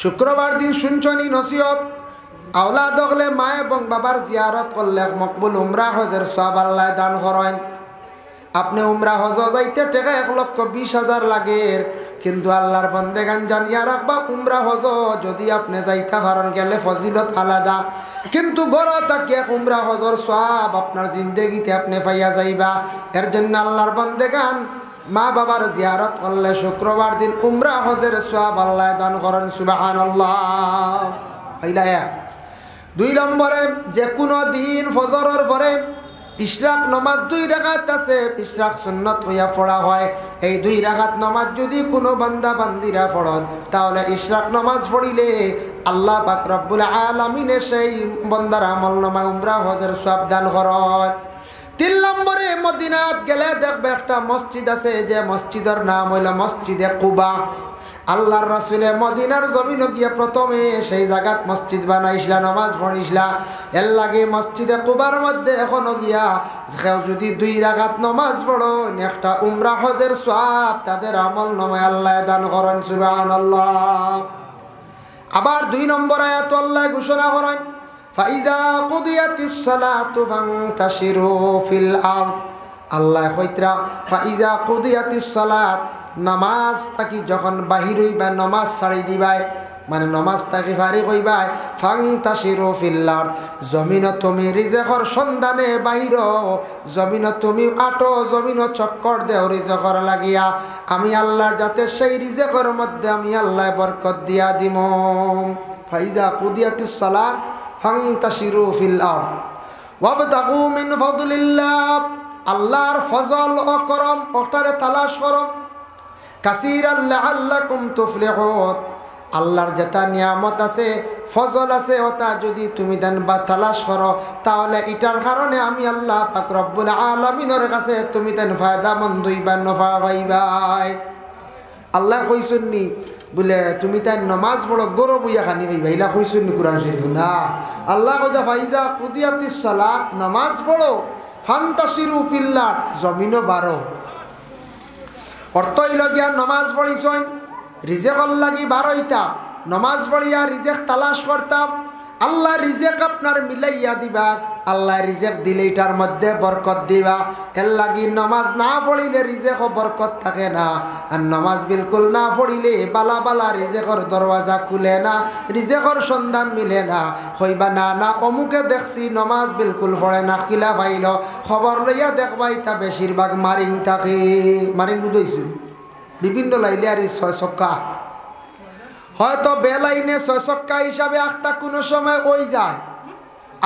শুক্রবার দিন শুনছনি নসিহত আওলাদ হলে মা এবং বাবার জিয়ারত করলে মকবুল উমরা হজের সওয়াব আল্লাহ দান করেন। আপনি উমরা হজ যাইতে টাকা 1,20,000 লাগে, কিন্তু আল্লাহর বান্দেগান জানিয়া রাখবা উমরা হজ যদি আপনি যাইতে পারেন গেলে ফজিলত আলাদা, কিন্তু গড় তাকে উমরা হজর সওয়াব আপনার জিন্দেগিতে আপনি পাইয়া যাইবা। এর জন্য আল্লাহর বান্দেগান মা বাবার জিয়ারত করলে শুক্রবার দিন উমরা হজের সওয়াব আল্লাহ দান করেন। সুবহানাল্লাহ। হইলা এক। 2 নম্বরে যে কোনো দিন ফজরের পরে ইশরাক নামাজ 2 রাকাত আছে, ইশরাক সুন্নাত হইয়া পড়া হয়। এই 2 রাকাত নামাজ যদি কোনো বান্দা বান্দিরা পড়ন তাহলে ইশরাক নামাজ পড়িলে আল্লাহ পাক রব্বুল আলামিনে সেই বান্দার আমলনামায় উমরা হজের সওয়াব দান করেন। 3 নম্বরে মদিনাত গেলে দেখবে একটা মসজিদ আছে, যে মসজিদের নাম হইল মসজিদে কুবা। আল্লাহর রাসূলে মদিনার জমিনে গিয়ে প্রথমে সেই জায়গাত মসজিদ বানাইছিলা, নামাজ পড়িছিলা। এর লাগে মসজিদে কুবার মধ্যে এখনো গিয়া কেউ যদি 2 রাকাত নামাজ পড়ো একটা উমরা হজের সওয়াব তাদের আমলনামায় আল্লাহ দান করেন। সুবহানাল্লাহ। আবার 2 নম্বর আয়াত আল্লাহ ঘোষণা করেন ফাইজা কুদিয়াতিস সালাতু ফান্তাশিরু ফিল আরদ। আল্লাহ কইতরা ফাইজা কুদিয়াতিস সালাত, নামাজ তাকি যখন বাহির হইবা নামাজ ছাড়ি দিবাই, মানে নামাজ তাকি ফারিগ হইবাই, ফান্তাশিরু ফিল আরদ, জমিন তুমি রিজেকর সন্ধানে বাহির, জমিন তুমি আটো, জমিন চক্কর দেও রিজেকর লাগিয়া। আমি আল্লাহ যাতে সেই রিজেকর মধ্যে আমি আল্লাহ বরকত দিয়া দিম। ফাইজা কুদিয়াতিস সালাত ফান্তাশিরু ফিল আরদ ওয়াবতাগু মিন ফাদলিল্লাহ। আল্লাহর ফজল ও করম ওটারে তালাশ করো, কাসীরান লাআল্লাকুম তুফলিহুন। আল্লাহর যেটা নিয়ামত আছে, ফজল আছে, ওটা যদি তুমি দেন বা তালাশ করো তাহলে এটার কারণে আমি আল্লাহ পাক রব্বুল আলামিনের কাছে তুমি দেন ফায়দামন্দ হইবা, নফা পাইবাই। আল্লাহ কইছুননি বলে তুমি তাই নামাজ পড়ো গরো বইয়া খানি হইবা, ইলা কইছুননি কোরআন শরীফ না। আল্লাহ কইতা ফাইজা কুদিয়াতিস সালাত, নামাজ পড়ো, ফান্তাশিরু ফিল আরদ, জমিনও বারো। অর্থ হইল গিয়া নামাজ পড়িছন রিজেকর লাগি বারোইতা, নামাজ পড়িয়া রিজেক তালাশ করতাম, আল্লাহ রিজেক আপনার মিলাইয়া দিবা। আল্লাহ রিজেক দিলে এটার মধ্যে বরকত দিবা। এর লাগি নামাজ না পড়িলে রিজেকও বরকত থাকে না, আর নামাজ বিলকুল না পড়িলে বালা বালা রিজেকর দরওয়াজা খুলে না, রিজেকর সন্ধান মিলে না। হইবা না না অমুকে দেখছি নামাজ বিলকুল পড়ে না, কিলা পাইল খবর লইয়া দেখবাই তা বেশিরভাগ মারিং থাকে। মারিং বুঝাইছি বিভিন্ন লাইলে আর 6 ছক্কা, হয়তো বেলাইনে 6 ছক্কা হিসাবে আখতা কোনো সময় ওই যায়।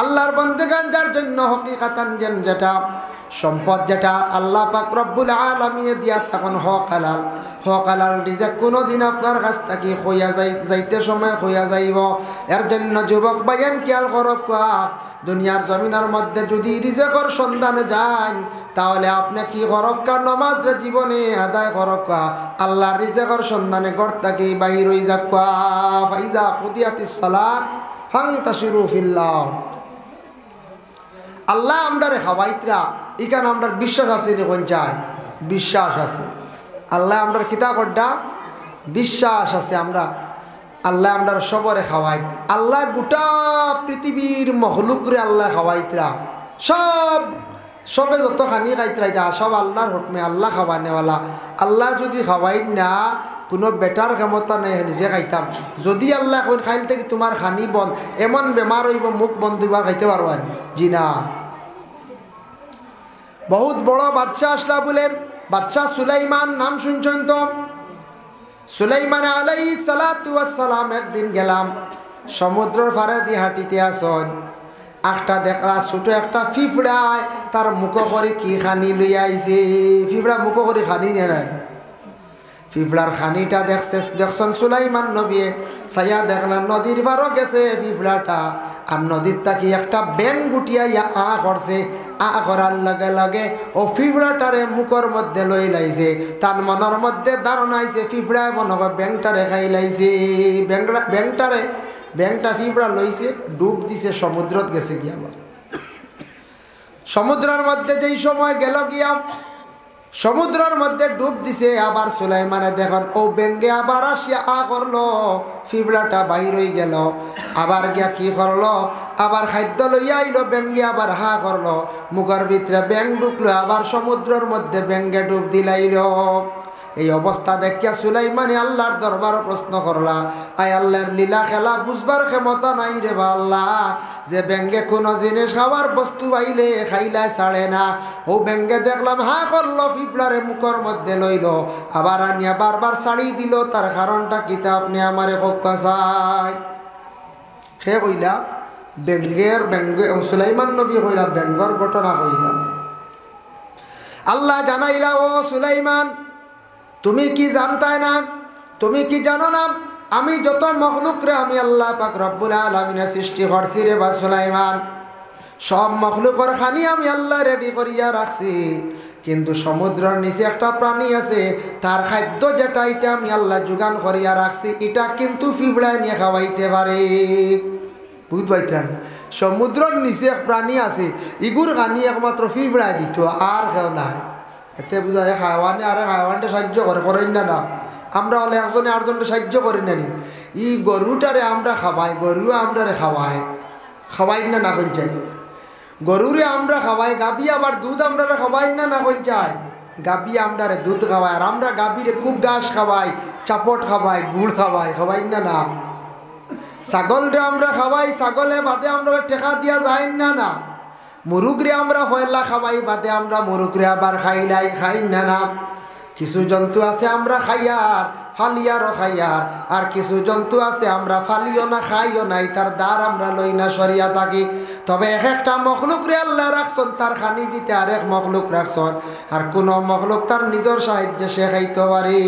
আল্লাহর বান্দাগান যার জন্য হকিকাতান যেটা সম্পদ, যেটা আল্লাহ পাক রব্বুল আলামিনে দিয়া তখন হক হালাল রিজেক কোনোদিন আপনার কাছ থেকে হইয়া যাইতে সময় হইয়া যাইব। এর জন্য যুবক ভাইয়ান খেয়াল করক, দুনিয়ার জমিনের মধ্যে যদি রিজেকর সন্ধানে যান তাহলে আপনি কি করক্কা, নামাজ জীবনে আদায় করক্কা, আল্লাহর রিজেকর সন্ধানে ঘর থেকে বাহির হই যাক্কা। ফাইজা কুদিয়াতিস সালাত ফান্তাশিরু ফিল আরদ। আল্লাহ আমরারে খাওয়াইতরা এখানে আমরা বিশ্বাস আছে, দেখুন চাই বিশ্বাস আছে। আল্লাহ আমরা কিতা করডা বিশ্বাস আছে, আমরা আল্লাহ আমরা সবরে খাওয়াই। আল্লাহ গোটা পৃথিবীর মখলুকরে আল্লাহ খাওয়াইতরা, সবে যত খানি খাইতরা সব আল্লাহর হুকমে, আল্লাহ খাওয়ানেওয়ালা। আল্লাহ যদি খাওয়াই না কোনো বেটার ক্ষমতা নেই নিজে খাইতাম। যদি আল্লাহ কোন খাইল থেকে তোমার খানি বন্ধ, এমন বেমার হইব মুখ বন্ধ হইবার খাইতে পারবেন জি না। বহুত বড় বাদশাহ আসলা বলে, বাদশাহ সুলাইমান নাম শুনছেন তো? সুলাইমান আলাইহিস সালাতু ওয়াস সালাম একদিন গেলাম সমুদ্রের পাড়ে দিয়ে হাঁটিতে আসন, একটা দেখলা ছোট একটা ফিফড়ায় তার মুখ করে কি খানি লইয়া আইছে। ফিফড়া মুখ করে খানি নেয়, ফিফড়ার খানিটা দেখছেন সুলাইমান নবী সাইয়া দেখলেন নদীর পারও গেছে ফিফড়াটা, আর নদীর তাকি একটা ব্যাং গুটিয়া করছে। করার লগে লগে ও ফিফড়াটারে মুখের মধ্যে লই লাইছে। তার মনের মধ্যে ধারণা আইছে ফিফড়ায় মনে হয় ব্যাংটারে খাই লাইছে। ব্যাংটা ফিফড়া লইছে, ডুব দিছে, সমুদ্রত গেছে গিয়া। সমুদ্রের মধ্যে যেই সময় গেল গিয়া সমুদ্রের মধ্যে ডুব দিছে। আবার সুলাইমানে দেখেন ও বেঙ্গে আবার আসিয়া করলো, ফিবলাটা বাহির হয়ে গেল। আবার গিয়া কি করলো, আবার খাদ্য লইয়া আইলো, বেঙ্গে আবার করলো, মুখের ভিতরে ব্যাং ঢুকলো, আবার সমুদ্রের মধ্যে বেঙ্গে ডুব দিলাইল। এই অবস্থা দেখিয়া সুলাইমানে আল্লাহর দরবারে প্রশ্ন করলা, আয় আল্লাহর লীলা খেলা বুঝবার ক্ষমতা নাই রে বা আল্লাহ, যে ব্যাঙ্গে কোনো জিনিস খাওয়ার বস্তু পাইলে খাইলাই ছাড়ে না। ও ব্যাঙ্গে দেখলাম করলো, পিঁপড়ারে মুখের মধ্যে লইল, আবার আনিয়া বারবার ছাড়ি দিল, তার কারণটা কিতা আপনি আমারে কক্কা চাই। সে কইলা ব্যাঙ্গে সুলাইমান নবী কইলা ব্যাঙ্গর ঘটনা কইলা। আল্লাহ জানাইলা, ও সুলাইমান তুমি কি জানতাই না, তুমি কি জানো না আমি যত মখলুক রে আমি আল্লাহ পাক রব্বুল আলামিনের সৃষ্টি করছি রে বা সুলাইমান, সব মখলুকর খানি আমি আল্লাহ রেডি করিয়া রাখছি, কিন্তু সমুদ্রের নিচে একটা প্রাণী আছে, তার খাদ্য যেটা এটা আমি আল্লাহ যোগান করিয়া রাখছি, এটা কিন্তু পিঁপড়ায় নিয়ে খাওয়াইতে পারে। বুঝতে পারছেন, সমুদ্রের নিচে এক প্রাণী আছে, ইগুর খানি একমাত্র পিঁপড়ায় দিত, আর কেউ নাই। এতে বুঝা যায় হাইওয়ানে আর হাইওয়ানটা সাহায্য করেন না। আমরা হলে একজনে আরেকজনটা সাহায্য করি না নি। ই গরুটারে আমরা খাওয়াই, গরু আমরারে খাওয়াই না কঞ্চাই, গরুরে আমরা খাওয়াই, গাবি আবার দুধ আমরা খাওয়াই না কঞ্চাই, গাবি আমরারে দুধ খাওয়াই, আর আমরা গাবিরে খুব ঘাস খাওয়াই, চাপট খাওয়াই, গুড় খাওয়াই না। ছাগলরে আমরা খাওয়াই, ছাগলে বাদে আমরা টেকা দিয়া যায় না। মুরুগরে আমরা হয়লা খাওয়াই, বাদে আমরা মুরুগরে আবার খাই না। কিছু জন্তু আছে আমরা খাইয়ার ফালিয়ারও খাইয়ার, আর কিছু জন্তু আছে আমরা ফালিও না খাইও নাই, তার দ্বার আমরা লই না সরিয়া থাকি। তবে এক একটা মখলুক রে আল্লাহ রাখছন তার খানি দিতে, আর এক মখলুক রাখছন, আর কোন মখলুক তার নিজের সাহায্যে সে খাইতে পারে।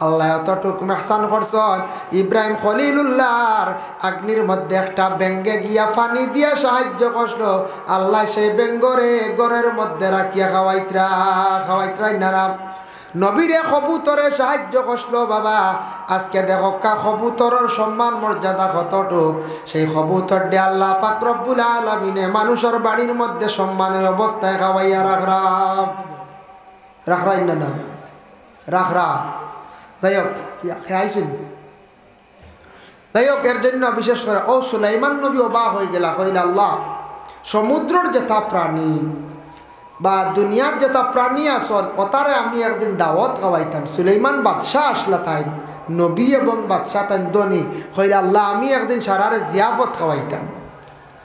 আল্লাহ এতটুক মেহসান করছেন, ইব্রাহিম খলিলুল্লাহর আগ্নির মধ্যে একটা ব্যাঙ্গে গিয়া পানি দিয়া সাহায্য করল, আল্লাহ সেই ব্যাঙ্গরে ঘরের মধ্যে রাখিয়া খাওয়াইত্রাই না। নবীরে কবুতরে সাহায্য করল। বাবা আজকে দেখো কবুতরের সম্মান মর্যাদা কতটুক, সেই কবুতর দিয়ে আল্লাহ পাক রব্বুল আলামিনে মানুষের বাড়ির মধ্যে সম্মানের অবস্থায় খাওয়াইয়া রাখরাই না রাখরা। যাই হোক খাইছেন, যাই হোক এর জন্য বিশেষ করে ও সুলাইমান নবী অবাক হয়ে গেলা, কইলা আল্লাহ সমুদ্রের যেটা প্রাণী বা দুনিয়ার যেটা প্রাণী আসল ওতারে আমি একদিন দাওয়াত খাওয়াইতাম। সুলাইমান বাদশাহ আসলা তাই নবী এবং বাদশাহ তাই দনি, কইলা আল্লাহ আমি একদিন সারারে জিয়াফত খাওয়াইতাম।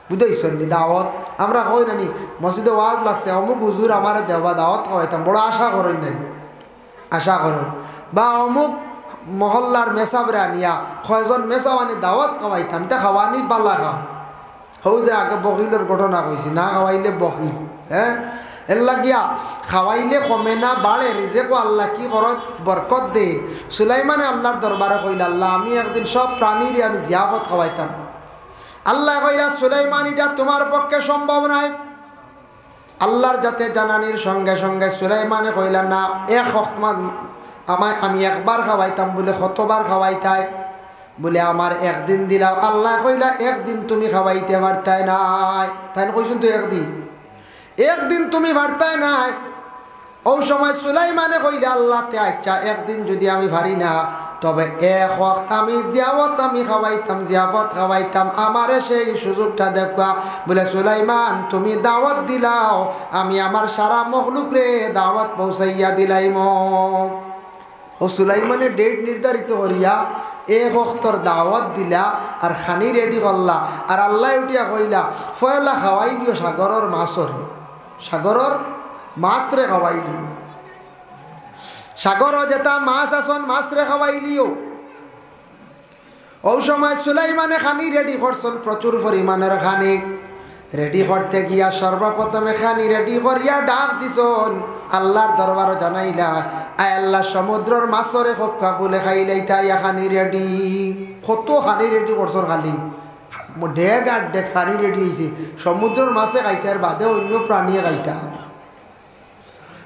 বুঝাইছেন দাওয়াত আমরা কই নানি মসজিদে ওয়াজ লাগছে অমুক হুজুর আমার দেওয়া দাওয়াত খাওয়াইতাম, বড় আশা করেন নাই, আশা করেন। বা অমুক মহল্লার মেসাবরে আনিয়া কয়জন মেসাও আনি দাওয়াত খাওয়াইতাম, তা খাওয়ানি পাল্লা খা হৌ যে আগে বকিলের ঘটনা কইছি, না খাওয়াইলে বকিল। এর লাগিয়া খাওয়াইলে কমে না বাড়ে, রিজেকও আল্লাহ কি করেন বরকত দে। সুলাইমানে আল্লাহর দরবারে কইলা আল্লাহ আমি একদিন সব প্রাণীর আমি জিয়াফত খাওয়াইতাম। আল্লাহ কইলা সুলাইমান এটা তোমার পক্ষে সম্ভব নাই। আল্লাহর যাতে জানানির সঙ্গে সঙ্গে সুলাইমানে কইলা না এক হকমান আমি একবার খাওয়াইতাম বলে কতবার খাওয়াইতাই, বলে আমার একদিন দিলাম। আল্লাহ কইলা একদিন তুমি খাওয়াইতে পারতাই নাই, তাই কইছুন তো একদিন তুমি পারতাই নাই। ও সময় সুলাইমানে কইলা আল্লাহ তে আচ্ছা একদিন যদি আমি পারি না, তবে এক ওয়াক্ত আমি জিয়াফত আমি খাওয়াইতাম, জিয়াফত খাওয়াইতাম, আমারে সেই সুযোগটা দেখা। বলে সুলাইমান তুমি দাওয়াত দিলাও, আমি আমার সারা মখলুক রে দাওয়াত পৌঁছাইয়া দিলাইম। ও সুলাইমানে ডেট নির্ধারিত করিয়া এক ওয়াক্তর দাওয়াত দিলা আর খানি রেডি করলা, আর আল্লাহ উঠিয়া কইলা ফয়লা খাওয়াই দিও সাগরের মাছরে, সাগরের মাছ রে খাওয়াই দিও, সাগর যেটা মাছ আসন মাছ রে খাওয়াই দিও। ও সময় সুলাইমানে খানি রেডি করছেন, প্রচুর পরিমাণের খানি রেডি করতে গিয়া সর্বপ্রথমে খানি রেডি করিয়া ডাক দিছন আল্লাহর দরবারে জানাইলা আয় আল্লাহ সমুদ্রের মাছরে খোকা বলে খাইলাই তাই খানি রেডি। কত খানি রেডি করছন, খালি ডেগ আর ডেগ খানি রেডি হয়েছে, সমুদ্রের মাছে খাইতে আর বাদে অন্য প্রাণীয়ে খাইতা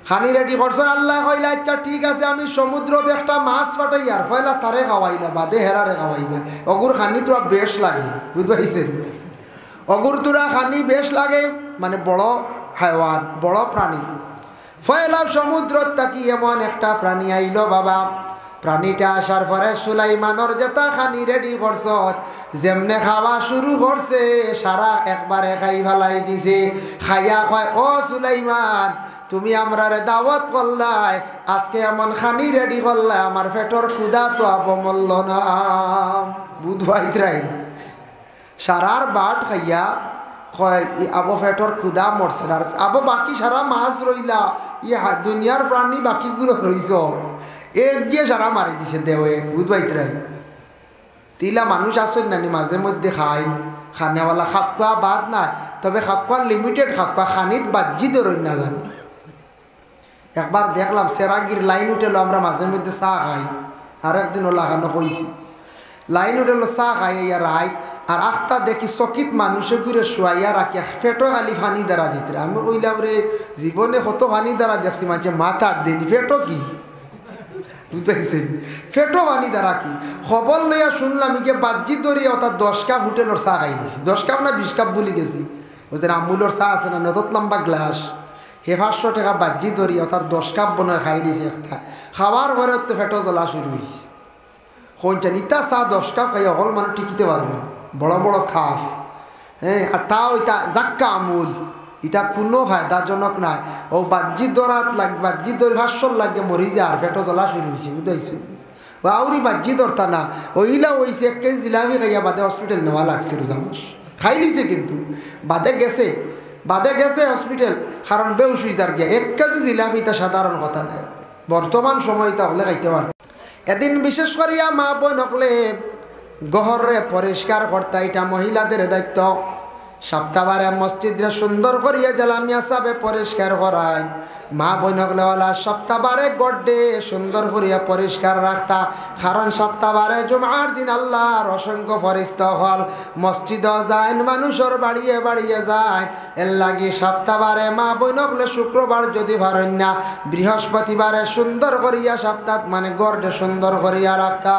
খানি রেডি করছন। আল্লাহ কইলা আচ্ছা ঠিক আছে আমি সমুদ্রতে একটা মাছ পাঠাই আর ফয়লা তারে খাওয়াইলা বাদে হেরারে খাওয়াইবে। অগুর খানি তোরা বেশ লাগে, বুঝতে পারছেন, অগুর তোরা খানি বেশ লাগে, মানে বড় হাইওয়ান বড় প্রাণী। ফয়লাভ সমুদ্র তাকি এমন একটা প্রাণী আইলো বাবা। প্রাণীটা আসার পরে সুলাইমানর যেটা খানি রেডি করছ, যেমনে খাওয়া শুরু করছে সারা একবারে খাই ফেলাই দিছে। খাইয়া কয়, ও সুলাইমান, তুমি আমরারে দাওয়াত করলাই, আজকে এমন খানি রেডি করলাই, আমার পেটর ক্ষুধা তো অবমূল্য না। বুধবাইত্রাই সারার বাট খাইয়া কয় আবো পেটর ক্ষুধা মরছে আর আবো বাকি সারা মাছ রইলা, দুনিয়ার প্রাণী বাকিগুলো রইছ, এক গিয়ে সারা মারি দিছে দেওয়ে। বুধবাইত্রাই তিলা মানুষ আসেন নানি মাঝে মধ্যে খায়, খানেওয়ালা খাপ খোয়া বাদ নাই, তবে খাপ খোয়া লিমিটেড খাপ খোয়া, খানিত বাজ্জি ধরুন না জানি। একবার দেখলাম সেরাগির লাইন উঠেলো, আমরা মাঝে মধ্যে চা খাই, আর একদিন ওলা খানো কইছি লাইন উঠেলো চা খাই ইয়া রায়, আর আখতা দেখি চকিত মানুষে ঘুরে শোয়াইয়া রাখি ফেটো খালি ফানি দ্বারা দিতে। আমি কইলাম রে জীবনে কত ফানি দ্বারা দেখছি, মাঝে মাথা দিন ফেটো কি বুঝতেছেন, ফেটো পানি দ্বারা কি খবর লইয়া শুনলাম ইকে বাজ্জি ধরিয়া অর্থাৎ 10 কাপ হোটেলের চা খাই দিছি, 10 কাপ না 20 কাপ বলি গেছি। ওদের আমুলের চা আছে না নতত লম্বা গ্লাস, 500 টাকা বাজ্জি ধরি অর্থাৎ 10 কাপ বনায় খাই দিছি একটা। খাওয়ার পরে তো ফেটো জ্বলা শুরু হয়েছে। কোনটা ইতা চা 10 কাপ খাইয়া হল মানে টিকিতে পারবে, বড় বড় খাপ, হ্যাঁ, আর তাও ইতা জাক্কা আমুল, ইটা কোনো ফায়দাজনক নাই। ও বাজ্জি দরাত লাগে, বাজ্জি দরি 500 লাগে মরি যায় আর পেটো জ্বলা শুরু হয়েছে। বুঝাইছো ও আউরি বাজ্জি দরতা না, ওইলা হয়েছে 1 কেজি জিলাপি খাইয়া বাদে হসপিটাল নেওয়া লাগছে। রোজা মাস খাই লিছে কিন্তু বাদে গেছে হসপিটাল, কারণ বেউস হয়ে যার গিয়া 1 কেজি জিলাপি তা সাধারণ কথা নাই, বর্তমান সময় তা হলে খাইতে পারত। এদিন বিশেষ করিয়া মা বোন হকলে গহরে পরিষ্কার করতে, এটা মহিলাদের দায়িত্ব। সপ্তাহবারে মসজিদে সুন্দর করিয়া জালামিয়া সাবে পরিষ্কার করায়, মা বোনগলেওয়ালা সপ্তাহবারে গড্ডে সুন্দর করিয়া পরিষ্কার রাখতা, কারণ সপ্তাহবারে জুমার দিন আল্লাহর অসংখ্য ফেরেশতা হল মসজিদ যায়, মানুষের বাড়িয়ে বাড়িয়ে যায়। এর লাগি সপ্তাহবারে মা বোনগলে শুক্রবার যদি পারেন না, বৃহস্পতিবারে সুন্দর করিয়া সপ্তাহ মানে গড্ডে সুন্দর করিয়া রাখতা,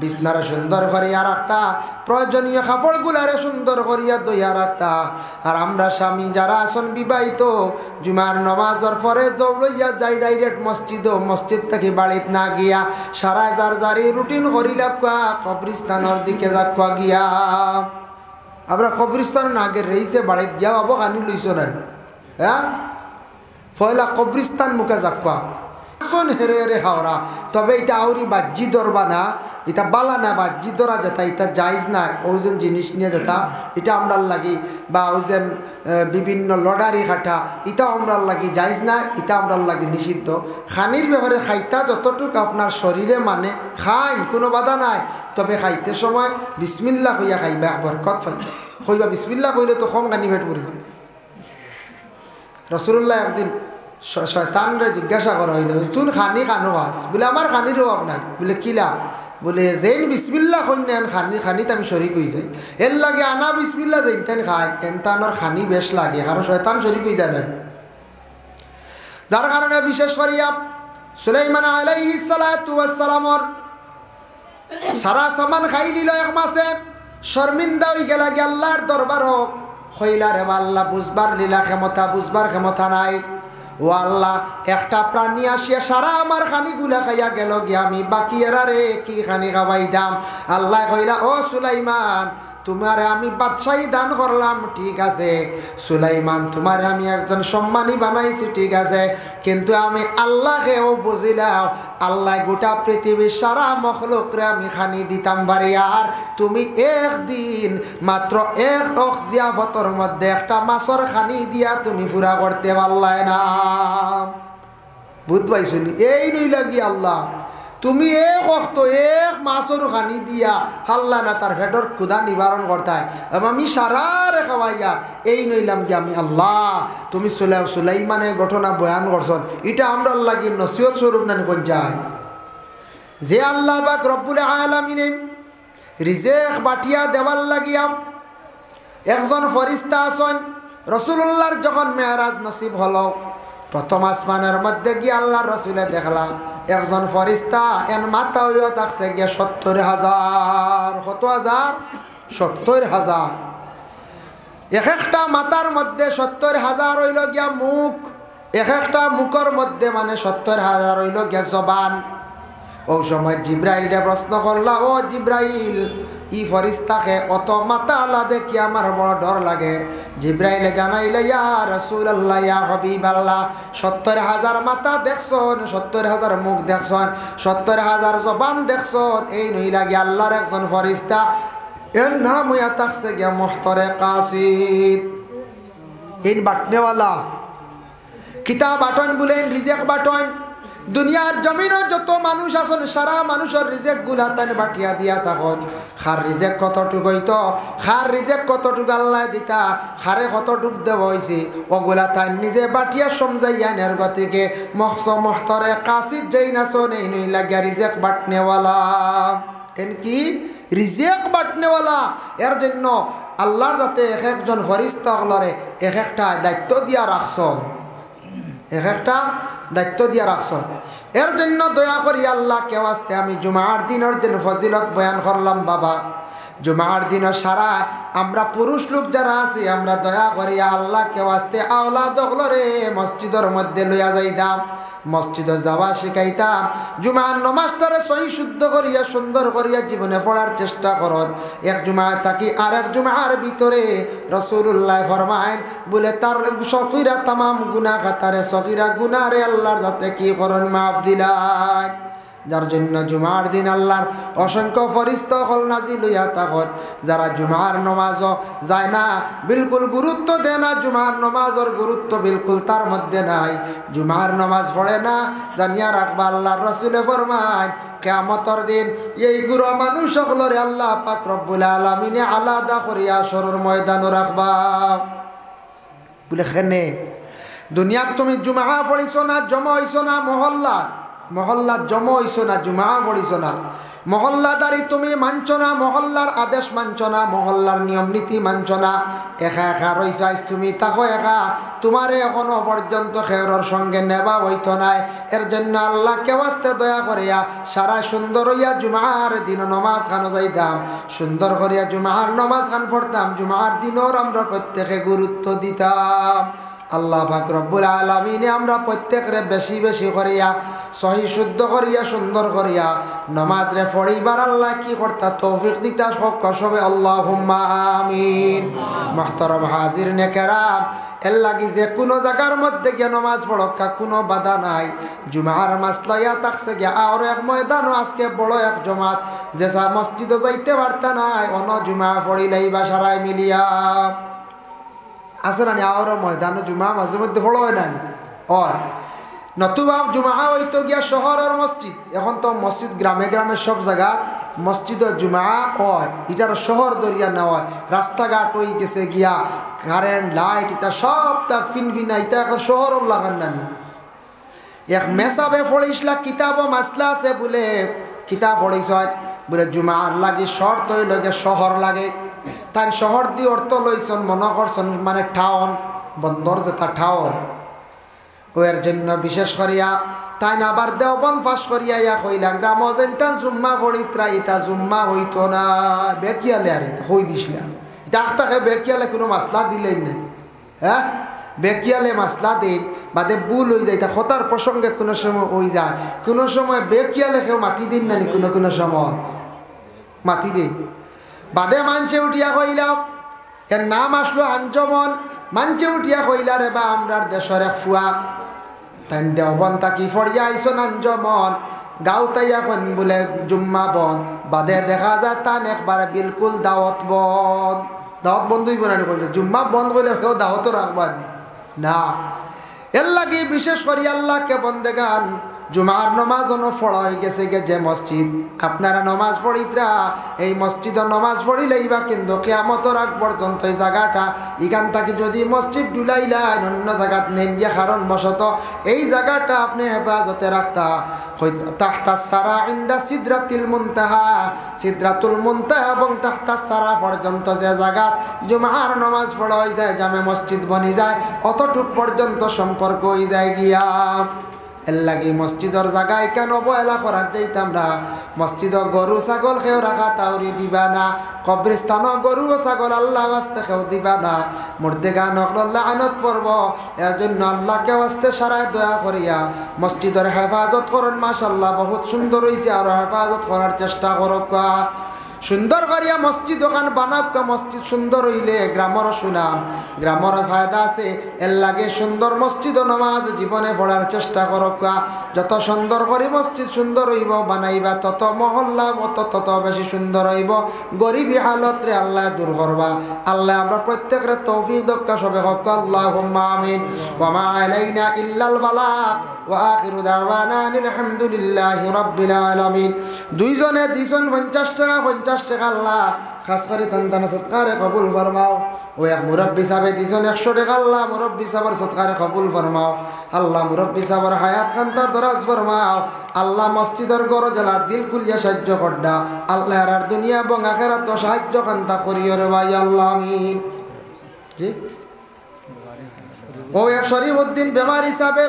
বিছনারে সুন্দর করিয়া রাখতা, প্রয়োজনীয় কাপড়গুলারে সুন্দর করিয়া দইয়া রাখতা। আর আমরা স্বামী যারা আছেন বিবাহিত, জুমার নমাজের পরে দৌড়াইয়া যাই ডাইরেক্ট মসজিদ থেকে বাড়িত না গিয়া সারা জারি রুটিন করিলা কবরিস্তানের দিকে যাক গিয়া। আমরা কবরিস্তান না আগে রয়েছে বাড়িত গিয়া আবো কানি লইছ না, হ্যাঁ, পয়লা কবরিস্তান মুখে যাক হেরে হেরে হাওড়া। তবে এটা আউরি বাজ্জি ধরবা না, এটা বালা না, বাজ্জি ধরা যেটা এটা জায়জ না। ওজন জিনিস নিয়ে যেটা এটা আমরার লাগি, বা ওজন বিভিন্ন লডারি খাটা এটা আমরার লাগি জায়জ না, এটা আমরার লাগি নিষিদ্ধ। খানির ব্যাপারে খাইতা যতটুকু আপনার শরীরে মানে খাইন, কোনো বাধা নাই, তবে খাইতে সময় বিসমিল্লাহ কইয়া খাইবা, বরকত পাইবা। কইবা বিসমিল্লাহ কইলে তো কম খানি পেট পড়েছে। রাসূলুল্লাহ একদিন শয়তানরে জিজ্ঞাসা করা হইল, তুই খানি খানো আস? বলে আমার খানির অভাব নাই। বলে কিলা? বলে যেন বিসমিল্লাহ কন্যান খানিতে আমি শরিক হয়ে যাই, এর লাগে আনা বিসমিল্লাহ যেন তেন খায়, তেনতানোর খানি বেশ লাগে, কারণ শয়তান শরিক হয়ে যাবেন। যার কারণে বিশেষ করিয়া সুলাইমান আলাইহিস সালাতু ওয়াস সালামর সারা সামান খাই দিল 1 মাসে, শর্মিন্দা হয়ে গেল আল্লাহর দরবারও। হইলা রে আল্লাহ, বুঝবার লীলা ক্ষমতা, বুঝবার ক্ষমতা নাই। ও আল্লাহ, একটা প্রাণী আসিয়া সারা আমার খানিগুলা খাইয়া গেল গিয়া, আমি বাকি এরা রে কি খানি খাওয়াই দাম? আল্লাহ কইলা, ও সুলাইমান, তোমারে আমি বাদশাহী দান করলাম, ঠিক আছে সুলাইমান, তোমারে আমি একজন সম্মানী বানাইছি, ঠিক আছে, কিন্তু আমি আল্লাহকেও বুঝিলাম, আল্লাহ গোটা পৃথিবীর সারা মখলুকরে আমি খানি দিতাম পারি, আর তুমি একদিন মাত্র 1 ওয়াক্ত জিয়াফতর মধ্যে একটা মাছের খানি দিয়া তুমি পুরা করতে পারলাই না। বুঝ পাইছনি? এই নই লাগি আল্লাহ, তুমি 1 ওয়াক্ত 1 মাছের খানি দিয়া হাল্লা না তার ভেটর ক্ষুধা নিবারণ করতায়, আমি সারা রে খাওয়াইয়া এই নইলাম কি আমি আল্লাহ। তুমি সুলাইমানের ঘটনা বয়ান করছন, এটা আমরা লাগি নসিহত স্বরূপ না কোন যায়, যে আল্লাহ পাক রব্বুল আলামিন রিজেক বাটিয়া দেওয়ার লাগিয়া একজন ফরিস্তা আছেন। রাসূলুল্লাহর যখন মেরাজ নসিব হলো, প্রথম আসমানের মধ্যে গিয়ে আল্লাহ রসুলে দেখলাম একজন ফরিস্তা, এর মাথা হইয়া থাকছে গিয়া 70,000। কত হাজার? 70,000। এক একটা মাথার মধ্যে 70,000 হইল গিয়া মুখ, এক একটা মুখের মধ্যে মানে 70,000 হইল গে জবান। ওই সময় জিব্রাইলকে প্রশ্ন করলা, ও জিব্রাইল, ই ফরিস্তাকে অত মাথা আলা দেখি আমার বড় ডর লাগে। জিব্রাইলে জানাইলে, ইয়া রাসূলুল্লাহ, ইয়া হাবিবাল্লাহ, 70,000 মাথা দেখছন, 70,000 মুখ দেখছন, 70,000 জবান দেখছন, এই নই লাগে আল্লাহর একজন ফরিস্তা। এর নাম হইয়া থাকছে গিয়া মুহতারে কাসিদ। ইন বাটনেওয়ালা কিতাব বাটন বলেন, রিজেক বাটন। দুনিয়ার জমিনও যত মানুষ আছেন সারা মানুষের রিজেক গুলা তাই বাটিয়া দিয়া তখন খার রিজেক কতটুক হইতো, খার রিজেক কতটুক আল্লাহ দিতা, খারে কতটুক দেব হয়েছে ওগুলা তাই নিজে বাটিয়া সমঝাইয়া নের গতিকে মুহতারে কাসিদ যেই নাচন এই নই লাগিয়া রিজেক বাটনেওয়ালা। এন কি রিজেক বাটনেওয়ালা। এর জন্য আল্লাহর যাতে এক একজন ফরিস্তা হলরে এক একটা দায়িত্ব দিয়া রাখছ, এক একটা দায়িত্ব দিয়া রাখছ। এর জন্য দয়া করি আল্লাহ কেউ আসতে আমি জুমার দিনের দিন ফজিলত বয়ান করলাম। বাবা, জুমার দিনের সারা আমরা পুরুষ লোক যারা আছি আমরা দয়া করি আল্লাহ কেউ আসতে আওলাদ হলরে মসজিদের মধ্যে লইয়া যাইতাম, মসজিদে যাওয়া শিখাইতাম। জুমার নমাজটারে সহি শুদ্ধ করিয়া সুন্দর করিয়া জীবনে পড়ার চেষ্টা করন। এক জুমা থাকি আর এক জুমার ভিতরে রাসূলুল্লাহ ফরমায়েন বলে তার সগীরা তামাম গুনাহ খাতারে সগীরা গুনাহরে আল্লাহর যাতে কি করন মাফ দিলাই। যার জন্য জুমার দিন আল্লাহর অসংখ্য ফরিস্তা হল নাজিল হইয়া তখন যারা জুমার নমাজ যায় না, বিলকুল গুরুত্ব দেয় না, জুমার নমাজের গুরুত্ব বিলকুল তার মধ্যে নাই, জুমার নমাজ পড়ে না, জানিয়া রাখবা আল্লাহর রাসূলে ফরমায় কিয়ামতের দিন এই গুরু মানুষ সকলরে আল্লাহ পাক রব্বুল আলামিনে আলাদা করিয়া সরর ময়দানে রাখবা। বলে খেনে দুনিয়াত তুমি জুমা পড়িছো না, জমা হইছো না, মহল্লা জমা হইছো না, জুমা পড়িছো না, মহল্লাদারি তুমি মানছ না, মহল্লার আদেশ মানছ না, মহল্লার নিয়ম নীতি মানছ না, একা একা রইছাইছ তুমি, তাকো একা তোমারে এখনো পর্যন্ত খেউরর সঙ্গে নেবা হইতো নাই। এর জন্য আল্লাহ কেউ আসতে দয়া করিয়া সারা সুন্দর হইয়া জুমার দিন নমাজ খানো যাইতাম, সুন্দর করিয়া জুমার নমাজ খান পড়তাম, জুমার দিনও আমরা প্রত্যেকে গুরুত্ব দিতাম। আল্লাহ পাক রব্বুল আলামিনে আমরা প্রত্যেকরে বেশি বেশি করিয়া সহি শুদ্ধ করিয়া সুন্দর করিয়া নমাজ রে পড়িবার আল্লাহ কি করতা তৌফিক দিতা সবে আল্লাহুম্মা আমিন। মুহতারাম হাজিরিনে কেরাম, এর লাগি যে কোনো জায়গার মধ্যে গিয়ে নমাজ পড়কা কোনো বাধা নাই। জুমার মাসলাইয়া থাকছে গিয়া আর এক ময়দানও আজকে বড় এক জমাত যেসা মসজিদে যাইতে পারতা নাই, অন জুমা পড়িলেই বা সারাই মিলিয়া আছে না আরো ময়দানে জুমা মাঝে মধ্যে বড় হয় না হয় নতুবা জুমা হইতো গিয়া শহরের মসজিদ। এখন তো মসজিদ গ্রামে গ্রামে সব জায়গা মসজিদ জুমা হয়, এটার শহর দরিয়া না হয়, রাস্তাঘাট হয়ে গেছে গিয়া কারেন্ট লাইট এটা সব তা ফিনফিনা, এটা এখন শহরও লাগান নানি। এক মেসাবে পড়িসলা কিতাব মাসলা আছে বলে কিতাব পড়িস বলে জুমার লাগে শর্ত হইল যে শহর লাগে, তাই শহর দিয়ে অর্থ লইছন মনে করছেন মানে টাউন, বন্দর যেটা টাউন, ওর জন্য বিশেষ করিয়া তাই না আবার দেওবন পাশ করিয়া ইয়া কইলাম গ্রাম যেনটা জুম্মা পড়িত্রা ইতা জুম্মা হইতো না, বেকিয়ালে আর হই দিছিলাম ডাক্তারকে বেকিয়ালে কোনো মাসলা দিলেই না, হ্যাঁ বেকিয়ালে মাসলা দিন বাদে ভুল হয়ে যায়, তা কথার প্রসঙ্গে কোনো সময় হয়ে যায়, কোনো সময় বেকিয়ালে কেউ মাতি দিন নানি, কোনো সময় মাতি দিন বাদে মানছে উঠিয়া কইলাম এর নাম আসলো আঞ্জমন, মানছে উঠিয়া কইলা রে বা আমরার দেশের এক ফুয়া তাই দেওবন তাকি ফরিয়া আইসন আঞ্জমন গাঁও তাইয়া কন বলে জুম্মা বন, বাদে দেখা যায় তান একবার বিলকুল দাওয়াত বন্ধ, দাওয়াত বন্ধই বানানি বলছে জুম্মা বন্ধ করলে কেউ দাওয়াতও রাখবেন না। এর লাগে বিশেষ করি আল্লাহকে বন্দেগান জুমার নমাজ পড়া হয়ে গেছে যে মসজিদ আপনারা নমাজ পড়িতরা এই মসজিদ নমাজ পড়িলেই বা কিন্তু কিয়ামতের আগ পর্যন্ত এই জায়গাটা এখান থেকে যদি মসজিদ ডুলাইলেন অন্য জায়গাত নেন গিয়া কারণ বশত এই জায়গাটা আপনি হেফাজতে রাখতা তাহতা সারা ইন্দা সিদরাতুল মুনতাহা, সিদরাতুল মুনতাহা এবং তাহতা সারা পর্যন্ত যে জায়গা জুমার নমাজ পড়া হয়ে যায় জামে মসজিদ বনি যায় অতটুক পর্যন্ত সম্পর্ক হয়ে যায় গিয়া। এর লাগি মসজিদর জায়গায় কেন অবহেলা করার যাইতাম না। মসজিদ গরু ছাগল খেয়েও রাখা তাওরি দিবা না, কবরস্থান গরু ও ছাগল আল্লাহ ওয়াস্তে খেয়েও দিবা না। মুর্দেগা নকল্লা আনত পড়ব, এর জন্য আল্লাহকে ওয়াস্তে সারায় দয়া করিয়া মসজিদের হেফাজত করুন। মাশাআল্লাহ বহুত সুন্দর হয়েছে, আর হেফাজত করার চেষ্টা করক। সুন্দর করিয়া মসজিদ ওখান বানাক। মসজিদ সুন্দর হইলে গ্রামের সুনাম, গ্রামের ফায়দা আছে। এর লাগে সুন্দর মসজিদ ও নামাজ জীবনে পড়ার চেষ্টা করক। যত সুন্দর করে মসজিদ সুন্দর হইব বানাইবা, তত মহল্লা তত বেশি সুন্দর হইব। গরিবী হালতরে আল্লাহ দূর করবা। আল্লাহ আমরা প্রত্যেকের তৌফিক দক্কা সবে হক। আল্লাহুম্মা আমিন। ওয়া মা আলাইনা ইল্লাল বালাগ ওয়া আখিরু দাওয়ানা আলহামদুলিল্লাহি রাব্বিল আলামিন। দুইজনে দিছেন 50 টাকা, 50 টাকা আল্লাহ খাস করে তান সৎকারে কবুল ফরমাও। ও এক মুরব্বী সাহেব দিছেন 100 টাকা, আল্লাহ মুরব্বী সাহেবের সৎকারে কবুল ফরমাও। আল্লাহ মুরব্বী সাহেবের হায়াত কান্তা দরাজ ফরমাও। আল্লাহ মসজিদের গড় জ্বালা দিল খুলিয়া সাহায্য করডা। আল্লাহ আর দুনিয়া এবং আখিরাত সাহায্য কান্তা করিও রে ভাই আল্লাহ আমিন। জি ও এক শরীফউদ্দিন বেমার হিসাবে,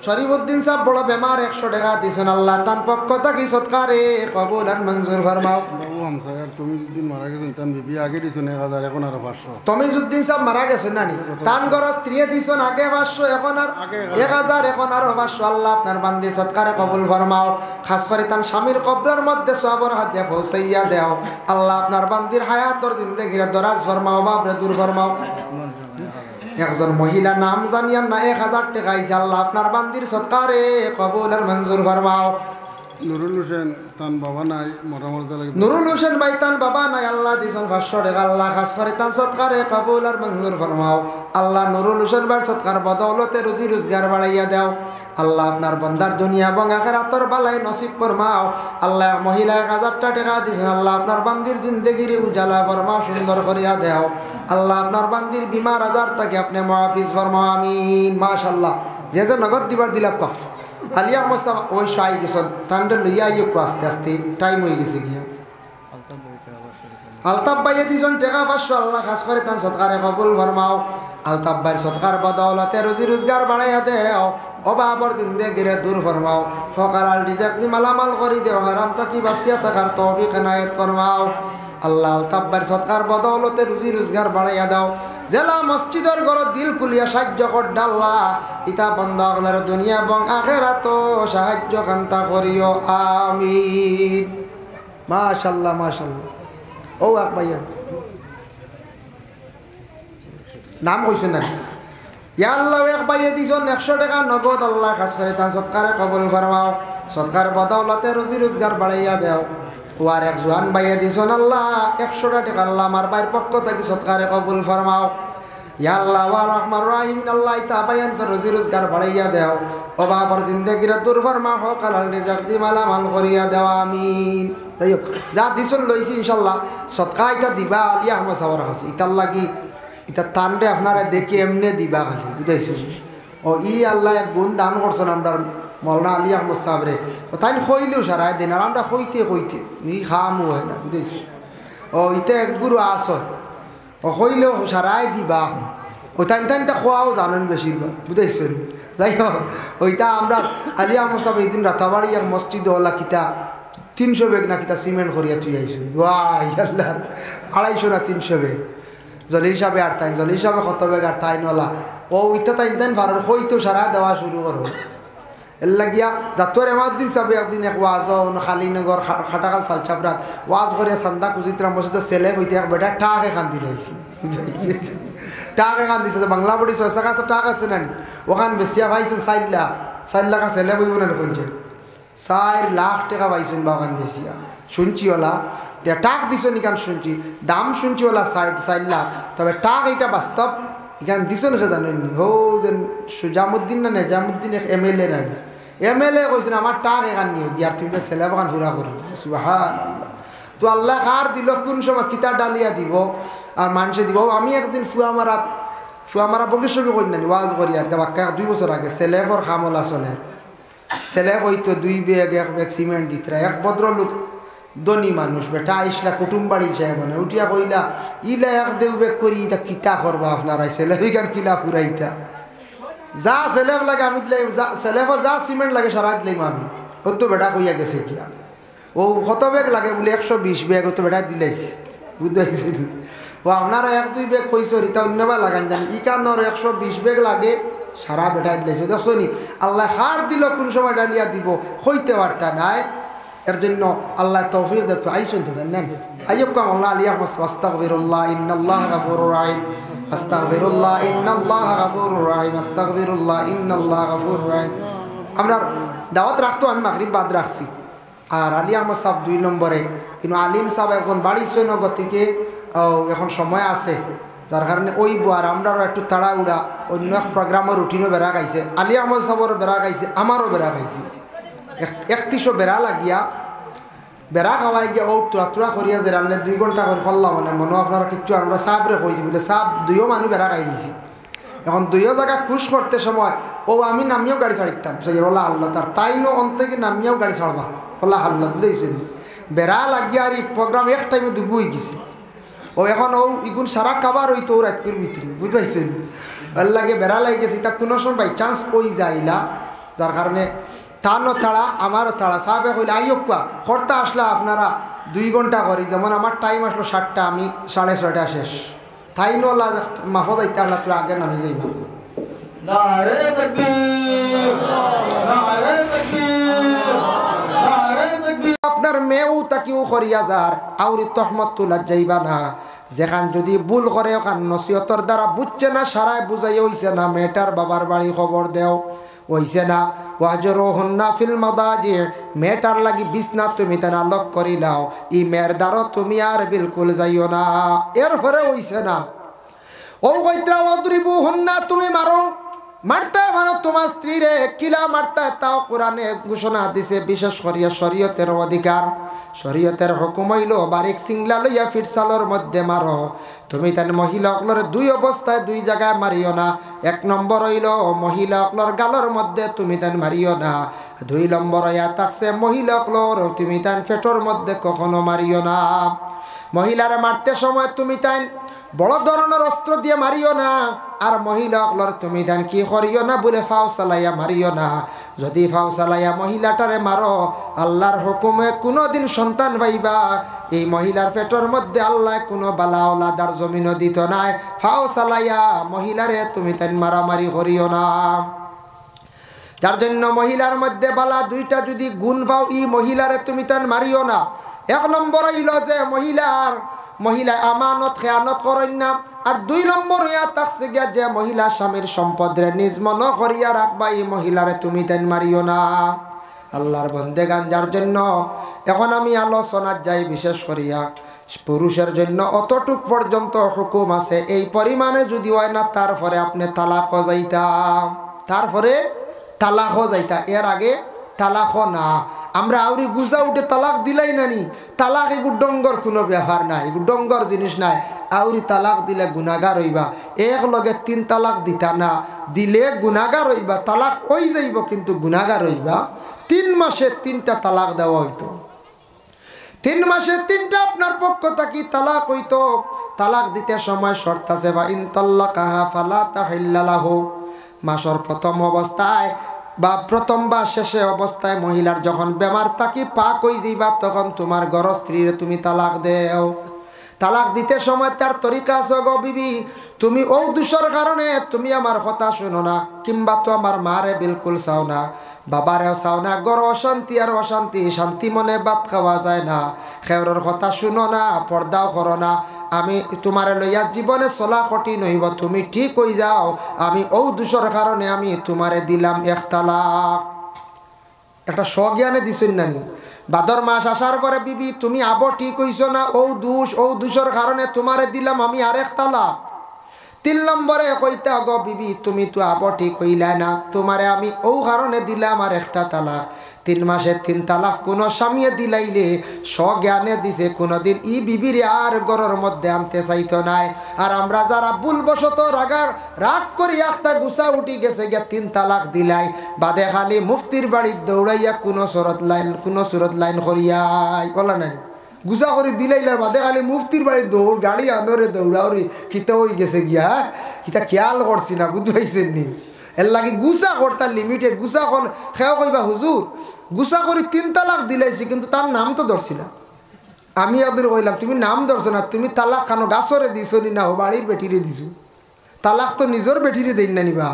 শরীফউদ্দিন সাহেব বড় বেমার, 100 টাকা দিছেন আল্লাহ তার পক্ষ থেকে সৎকারে কবুল আর মঞ্জুর ফরমাও। তমিজউদ্দিন মারা গেছেন, তার বিবি আগে দিছেন 1000, এখন আর 500। তমিজউদ্দিন সাহেব মারা গেছেন নানি, তান ঘর স্ত্রী দিছেন আগে 500, এখন আর 1000, এখন আর 500। আল্লাহ আপনার বান্দি সৎকারে কবুল ফরমাও। খাস করে তার স্বামীর কবরের মধ্যে সওয়াবের হাত দিয়ে পৌঁছাইয়া দেও। আল্লাহ আপনার বান্দির হায়াতর জিন্দেগির দরাজ ফরমাও, বাবরে দূর ফরমাও। একজন মহিলা নাম জানিয়ান না 1000 টাকা আইছে, আল্লাহ আপনার বান্দির সৎকারে কবুল আর মঞ্জুর ফরমাও। নুরুল হোসেন তান বাবা নাই, মরামরদা লাগে। নুরুল হোসেন ভাই তান বাবা নাই, আল্লাহ দিছেন 500 টাকা, আল্লাহ খাস করে তান সৎকারে কবুল আর মঞ্জুর ফরমাও। আল্লাহ নুরুল হোসেন ভাই সৎকার বদৌলতে রুজি রোজগার বাড়াইয়া দাও। আল্লাহ আপনার বন্দার দুনিয়া এবং আখিরাতের বালাই নসিব ফরমাও। আল্লাহ মহিলা 1000 টাকা দিছেন, আল্লাহ আপনার বান্দির জিন্দেগির উজালা ফরমাও, সুন্দর করিয়া দাও। আল্লাহ আপনার বান্দির বিমার আজার থেকে আপনি মুআফিজ ফরমাও, আমিন। মাশাআল্লাহ যে যে নগদ দিবার দিলাম ক আলিয়া মোসা ওই শাই গেছেন ঠান্ডা লইয়া আইয়ো আস্তে আস্তে টাইম হয়ে গেছে গিয়া। আলতাফ ভাইয়ে দিছেন টাকা 500, আল্লাহ খাস করে তান সৎকারে কবুল ফরমাও। আলতাফ ভাইয়ের সৎকার বদৌলতে রুজি রোজগার বাড়াইয়া দেও, অভাবর জিন্দেগিরে দূর ফরমাও। হকালাল রিজেক দি মালামাল করি দেও, হারাম থাকি বাঁচিয়া থাকার তৌফিক এনায়েত ফরমাও। আল্লাহ আলতাফ ভাইয়ের সৎকার বদৌলতে রুজি রোজগার বাড়াইয়া দাও। জেলা মসজিদের ঘর দিল খুলিয়া সাহায্য কর আল্লাহ। ইতা বন্ধ আপনার দুনিয়া এবং আখিরাত সাহায্য কান্তা করিও, আমিন। মাশাআল্লাহ মাশাআল্লাহ। ও এক ভাইয়া নাম কইছেন না, ইয়া আল্লাহ এক ভাইয়ে দিছেন 100 টাকা নগদ, আল্লাহ খাস করে তার সৎকারে কবুল ফরমাও। সৎকার বদৌলতে রুজি রোজগার বাড়াইয়া দাও। ওয়ার এক জোয়ান ভাইয়ে দিছেন আল্লাহ 100 টাকা, আল্লাহ আমার ভাইয়ের পক্ষ থেকে সৎকারে কবুল ফরমাও। ইয়া আল্লাহ ওয়া রহমান রহিম, আল্লাহ ইতা বাইয়ান তো রুজি রোজগার বাড়াইয়া দাও। অভাবর জিন্দেগির দূর ফরমাও, হকালাল রিজক দি মালামাল করিয়া দাও, আমিন। তাই যা দিছেন লইছি ইনশাআল্লাহ সৎকা ইতা দিবা আলিয়া আহমদ সাহর কাছে। ইতার লাগি ইতা তানরে আপনারা দেখি এমনি দিবা খালি, বুঝাইছেন? ও ই আল্লাহ এক গুণ দান করছেন আমরা মৌলানা আলী আহমদ সাহরে। ও তাই কইলেও সারাই দিন, আর আমরা কইতে ই খামও হয় না, বুঝেছি? ও ইতে এক গুরু আস ও কইলেও সারাই দিবা। ও তাই তাইটা খোয়াও জানেন বেশিরভাগ, বুঝেছেন? যাই হোক ওইটা আমরা আলী আহমদ সাহেব এই দিন রাতাবাড়ি এক মসজিদ ওলা কিতা 300 বেগ না কিতা সিমেন্ট করিয়া তুই আইসুন। ওয়াই আল্লাহ 250 না 300 বেগ জলি হিসাবে আর তাই জলি হিসাবে কত বেগ আর তাইনওয়ালা। ও ইটা তাই তাই ভাড়ার হইতেও সারা দেওয়া শুরু করো। এর লাগিয়া যাতর এমার দিন চাবে একদিন এক ওয়াজ খালিনগর খাটাকাল সালচাপরাত ওয়াজ করে সান্দা কুচিত্রাম বসে ছেলে হইতে এক বেটা টাকে কান্দি রয়েছে, টাকে কান্দিছে। বাংলা বড়ি 6 টাকা তো টাক আছে নানি, ওখান বেশিয়া পাইছেন 4 লাখ ছেলে বইব না কইছে 4 লাখ টাকা পাইছেন বা ওখান বেশিয়া শুনছি ওলা টাক দিছ নিকান শুনছি, দাম শুনছি ওলা 4 লাখ, তবে টাক এটা বাস্তব এখান দিছ না জানেননি। হো যেন সুজামুদ্দিন না নেজামুদ্দিন এক MLA নানি, MLA কইছেন আমার টাক এখান নিয়ে গিয়ার তুমি ছেলে বাগান ঘুরা করি। সুবহানাল্লাহ। তো আল্লাহ কার দিল কোন সময় কিতা ডালিয়া দিব আর মানুষে দিব। আমি একদিন ফুয়ামারা বকিসবি করি নানি ওয়াজ করি আর বাক্কা 2 বছর আগে ছেলে পর খামলা চলে ছেলে হইতো 2 বেগ 1 বেগ সিমেন্ট দিতরা। এক ভদ্রলোক ধনী মানুষ বেটা আইসলা কুটুম বাড়ি যায় মানে উঠিয়া কইলা ইলা এক দেউ বেগ করি ইটা কিতা করবা আপনারা ছেলে ওইখান কিলা ফুরাইতা। যা সেলেফ লাগে আমি দিলাই, সেলেফও যা সিমেন্ট লাগে সারা দিলাম আমি। ও তো বেটা কইয়া গেছে কিনা, ও কত ব্যাগ লাগে বলে 120 ব্যাগ, ও তো বেটা দিলাইছে, বুঝতে পারছেন? ও আপনারা 1-2 ব্যাগ কইস রিতা অন্যবা লাগান জানি, ই কারণের 120 ব্যাগ লাগে সারা বেটা দিলাইছে। দেখছো নি আল্লাহ হার দিল, কোন সময় ডালিয়া দিব হইতে পারতা নাই। এর জন্য আল্লাহ তৌফিক দেখতো। আইসুন তো দেন আইয়ুব কাম আল্লাহ আলিয়া আস্তাগফিরুল্লাহ ইন্নাল্লাহ গাফুরুর রাহিম, আস্তাগফিরুল্লাহ ইন্নাল্লাহ গাফুরুর রাহিম, আস্তাগফিরুল্লাহ ইন্নাল্লাহ গাফুরুর রাহিম। আমরা দাওয়াত রাখতো, আমি মাগরিব বাদ রাখছি। আর আলী আহমদ সাহেব 2 নম্বরে, কিন্তু আলিম সাহেব এখন বাড়ি নগর থেকে এখন সময় আছে, যার কারণে ওই আর আমরাও একটু তাড়াহুড়া অন্য এক প্রোগ্রামের রুটিনও বেড়া গাইছে। আলী আহমদ সাহেবেরও বেড়া গাইছে, আমারও বেড়া গাইছে। 31 বেড়া লাগিয়া বেড়া খাওয়াই গিয়া ও তুরা করিয়া যে রান্নে 2 ঘন্টা করে করলাম, মানে মনে আপনারা কিচ্ছু আমরা সাবরে কইছি বলে সাব 2ও মানুষ বেড়া খাই দিয়েছি। এখন 2ও জায়গা খুশ করতে সময় ও আমি নামিয়েও গাড়ি ছাড়িতাম, সেই ওলা আল্লাহ তার তাই নো অন্তকে নামিয়েও গাড়ি ছাড়বা ওলা আল্লাহ, বুঝেছেন? বেড়া লাগিয়া আর এই প্রোগ্রাম এক টাইমে ডুবু হয়ে গেছে। ও এখন ও ইগুন সারা কাবার হইতো ও রাতপুর ভিতরে, বুঝতে পারছেন? ওর লাগে বেড়া লাগে গেছে, তা কোনো সময় বাই চান্স ওই যাইলা, যার কারণে তারও তাড়া আমারও তাড়া। সাহেবে কইলে আইয়প্পা কর্তা আসলা আপনারা 2 ঘন্টা করি, যেমন আমার টাইম আসলো 7টা, আমি 6:30 শেষ। তাই নলা মাফ যাইতে আসলা তুই আগে নামে যাইবা। নারে তাকবীর, নারে তাকবীর, নারে তাকবীর। আপনার মেয়েও তাকিও করিয়া যার আউরি তহমত তুলা যাইবা না। যেখান যদি ভুল করে ওখান নসিহতর দ্বারা বুঝছে না, সারায় বুঝাই হইছে না, মেয়েটার বাবার বাড়ি খবর দেও হইছে না। ওয়াজরুহুন্না ফিল মাদাজি, মেয়েটার লাগি বিছনা তুমি তানা লক করিলাও, ই মেয়ের দ্বারা তুমি আর বিলকুল যাইও না। এরপরে হইছে না, ও কইত্রা ওয়াদরিবুহুন্না, তুমি মারো, মারতে মারো তোমার স্ত্রীরে, কিলা মারতে তাও কোরআনে ঘোষণা দিছে। বিশেষ করিয়া শরীয়তের অধিকার, শরীয়তের হুকুম হইল বারিক সিংলা লইয়া ফিরসালর মধ্যে মারো। তুমি তার মহিলা অকলর 2 অবস্থায় 2 জায়গায় মারিও না। 1 নম্বর হইল মহিলা অকলর গালর মধ্যে তুমি তান মারিও না। 2 নম্বর হইয়া থাকছে মহিলা অকলর তুমি তান পেটর মধ্যে কখনো মারিও না। মহিলারা মারতে সময় তুমি তাই বড় ধরনের অস্ত্র দিয়ে মারিও না। আর মহিলা অকলর তুমি ধান কি করিও না বলে ফাও চালাইয়া মারিও না। যদি ফাও চালাইয়া মহিলাটারে মারো, আল্লাহর হুকুমে কোনোদিন সন্তান পাইবা, এই মহিলার পেটের মধ্যে আল্লাহ কোনো বালা ওলাদার জমিনও দিত নাই। ফাও চালাইয়া মহিলারে তুমি তাই মারামারি করিও না। যার জন্য মহিলার মধ্যে বালা 2টা যদি গুণ পাও, এই মহিলারে তুমি তাই মারিও না। 1 নম্বর হইল যে মহিলা আমানত খেয়ানত করেন না। আর 2 নম্বর হইয়া থাকছে গিয়া যে মহিলা স্বামীর সম্পদরে নিজ মন করিয়া রাখবা, এই মহিলারে তুমি তেন মারিও না। আল্লাহর বন্দেগান, যার জন্য এখন আমি আলোচনার যাই বিশেষ করিয়া পুরুষের জন্য অতটুক পর্যন্ত হুকুম আছে। এই পরিমাণে যদি হয় না, তারপরে আপনি তালাক যাইতাম, তারপরে তালাক যাইতা, এর আগে তালাক না। আমরা আউরি গুজা উঠে তালাক দিলাই নানি, তালাক এগুলো ডঙ্গর কোনো ব্যাপার নাই, এগুলো ডঙ্গর জিনিস নাই। আউরি তালাক দিলে গুনাগার হইবা, এক লগে 3 তালাক দিতা না, দিলে গুনাগার হইবা, তালাক হই যাইব কিন্তু গুনাগার হইবা। 3 মাসে 3টা তালাক দেওয়া হইতো, 3 মাসে 3টা আপনার পক্ষ থাকি তালাক হইতো। তালাক দিতে সময় শর্ত আছে, বা ইন তাল্লাকাহা ফালা তাহিল্লা লাহু, মাসের প্রথম অবস্থায় বা প্রথম বা শেষে অবস্থায় মহিলার যখন বেমার থাকি পাক হই যাইবা, তখন তোমার ঘর স্ত্রীরে তুমি তালাক দেও। তালাক দিতে সময় তার তরিকা আছে গো বিবি, তুমি ও দোষের কারণে তুমি আমার কথা শুনো না, কিংবা তো আমার মারে বিলকুল চাও না, বাবারেও চাও না, ঘর অশান্তি আর অশান্তি, শান্তি মনে ভাত খাওয়া যায় না, খেউরের কথা শুনো না, পর্দাও করো না, আমি তোমারে লইয়া জীবনে চলা কঠিন হইব, তুমি ঠিক হয়ে যাও, আমি ও দোষের কারণে আমি তোমারে দিলাম 1 তালাক। একটা স্বজ্ঞানে দিছেন নানি, ভাদর মাস আসার পরে বিবি তুমি আবো ঠিক হইছো না, ও দোষের কারণে তোমারে দিলাম আমি আরেক তালাক। 3 নম্বরে কইতা গো বিবি তুমি তো আবো ঠিক হইলা না, তোমারে আমি ও কারণে দিলাম আর একটা তালাক। 3 মাসে 3 তালাক কোনো স্বামীয়ে দিলাইলে স্বজ্ঞানে দিছে, কোনোদিন ই বিবিরে আর ঘরের মধ্যে আনতে চাইতো নাই। আর আমরা যারা ভুলবশত রাগ করি একটা গুছা উঠি গেছে গিয়া 3 তালাক দিলাই, বাদে খালি মুফতির বাড়ির দৌড়াইয়া কোনো সুরত লাইন করিয়াই বলা নাই, গুছা করে দিলাইলার বাদে খালি মুফতির বাড়ির দৌড়, গাড়ি আনরে দৌড়াওরে খিতে হয়ে গেছে গিয়া, কিতা খেয়াল করছি না, বুঝতে পাইছেন নি? এর লাগি গুছা করতা লিমিটেড গুছা কর খেয়াও কইবা হুজুর গুছা করে 3 তালাক দিলাইছি কিন্তু তার নাম তো ধরছি না। আমি ওদের কইলাম তুমি নাম ধরছো না, তুমি তালাক খানো গাছরে দিছো নি না বাড়ির বেটিরে দিছো, তালাক তো নিজের বেটিরে দেই না নিবা।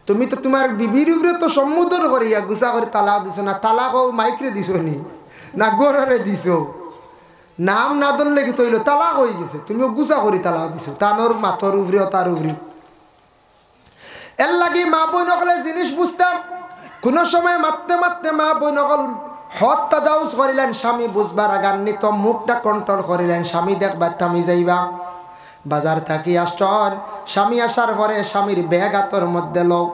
তুমি তো তোমার বিবির উপরে তো সম্বোধন করিয়া গুছা করে তালাক দিছো না, তালাকও মাইকরে দিছো নি না গোড়ারে দিছো, নাম না ধরলে কি তৈল তালাক হয়ে গেছে, তুমিও গুছা করি তালাক দিছো তানোর মাথর উপরে তার উপরে। এর লাগে মা বোন নকলে জিনিস বুঝতাম কোন সময় মারতে মারতে মা বোন নকল হত তাজাউজ করিলেন, স্বামী বুঝবার আগান্বিত মুখটা কন্ট্রোল করিলেন, স্বামী দেখবার থামি যাইবা বাজার থাকি আসছন, স্বামী আসার পরে স্বামীর ব্যাগ হাতর মধ্যে লও,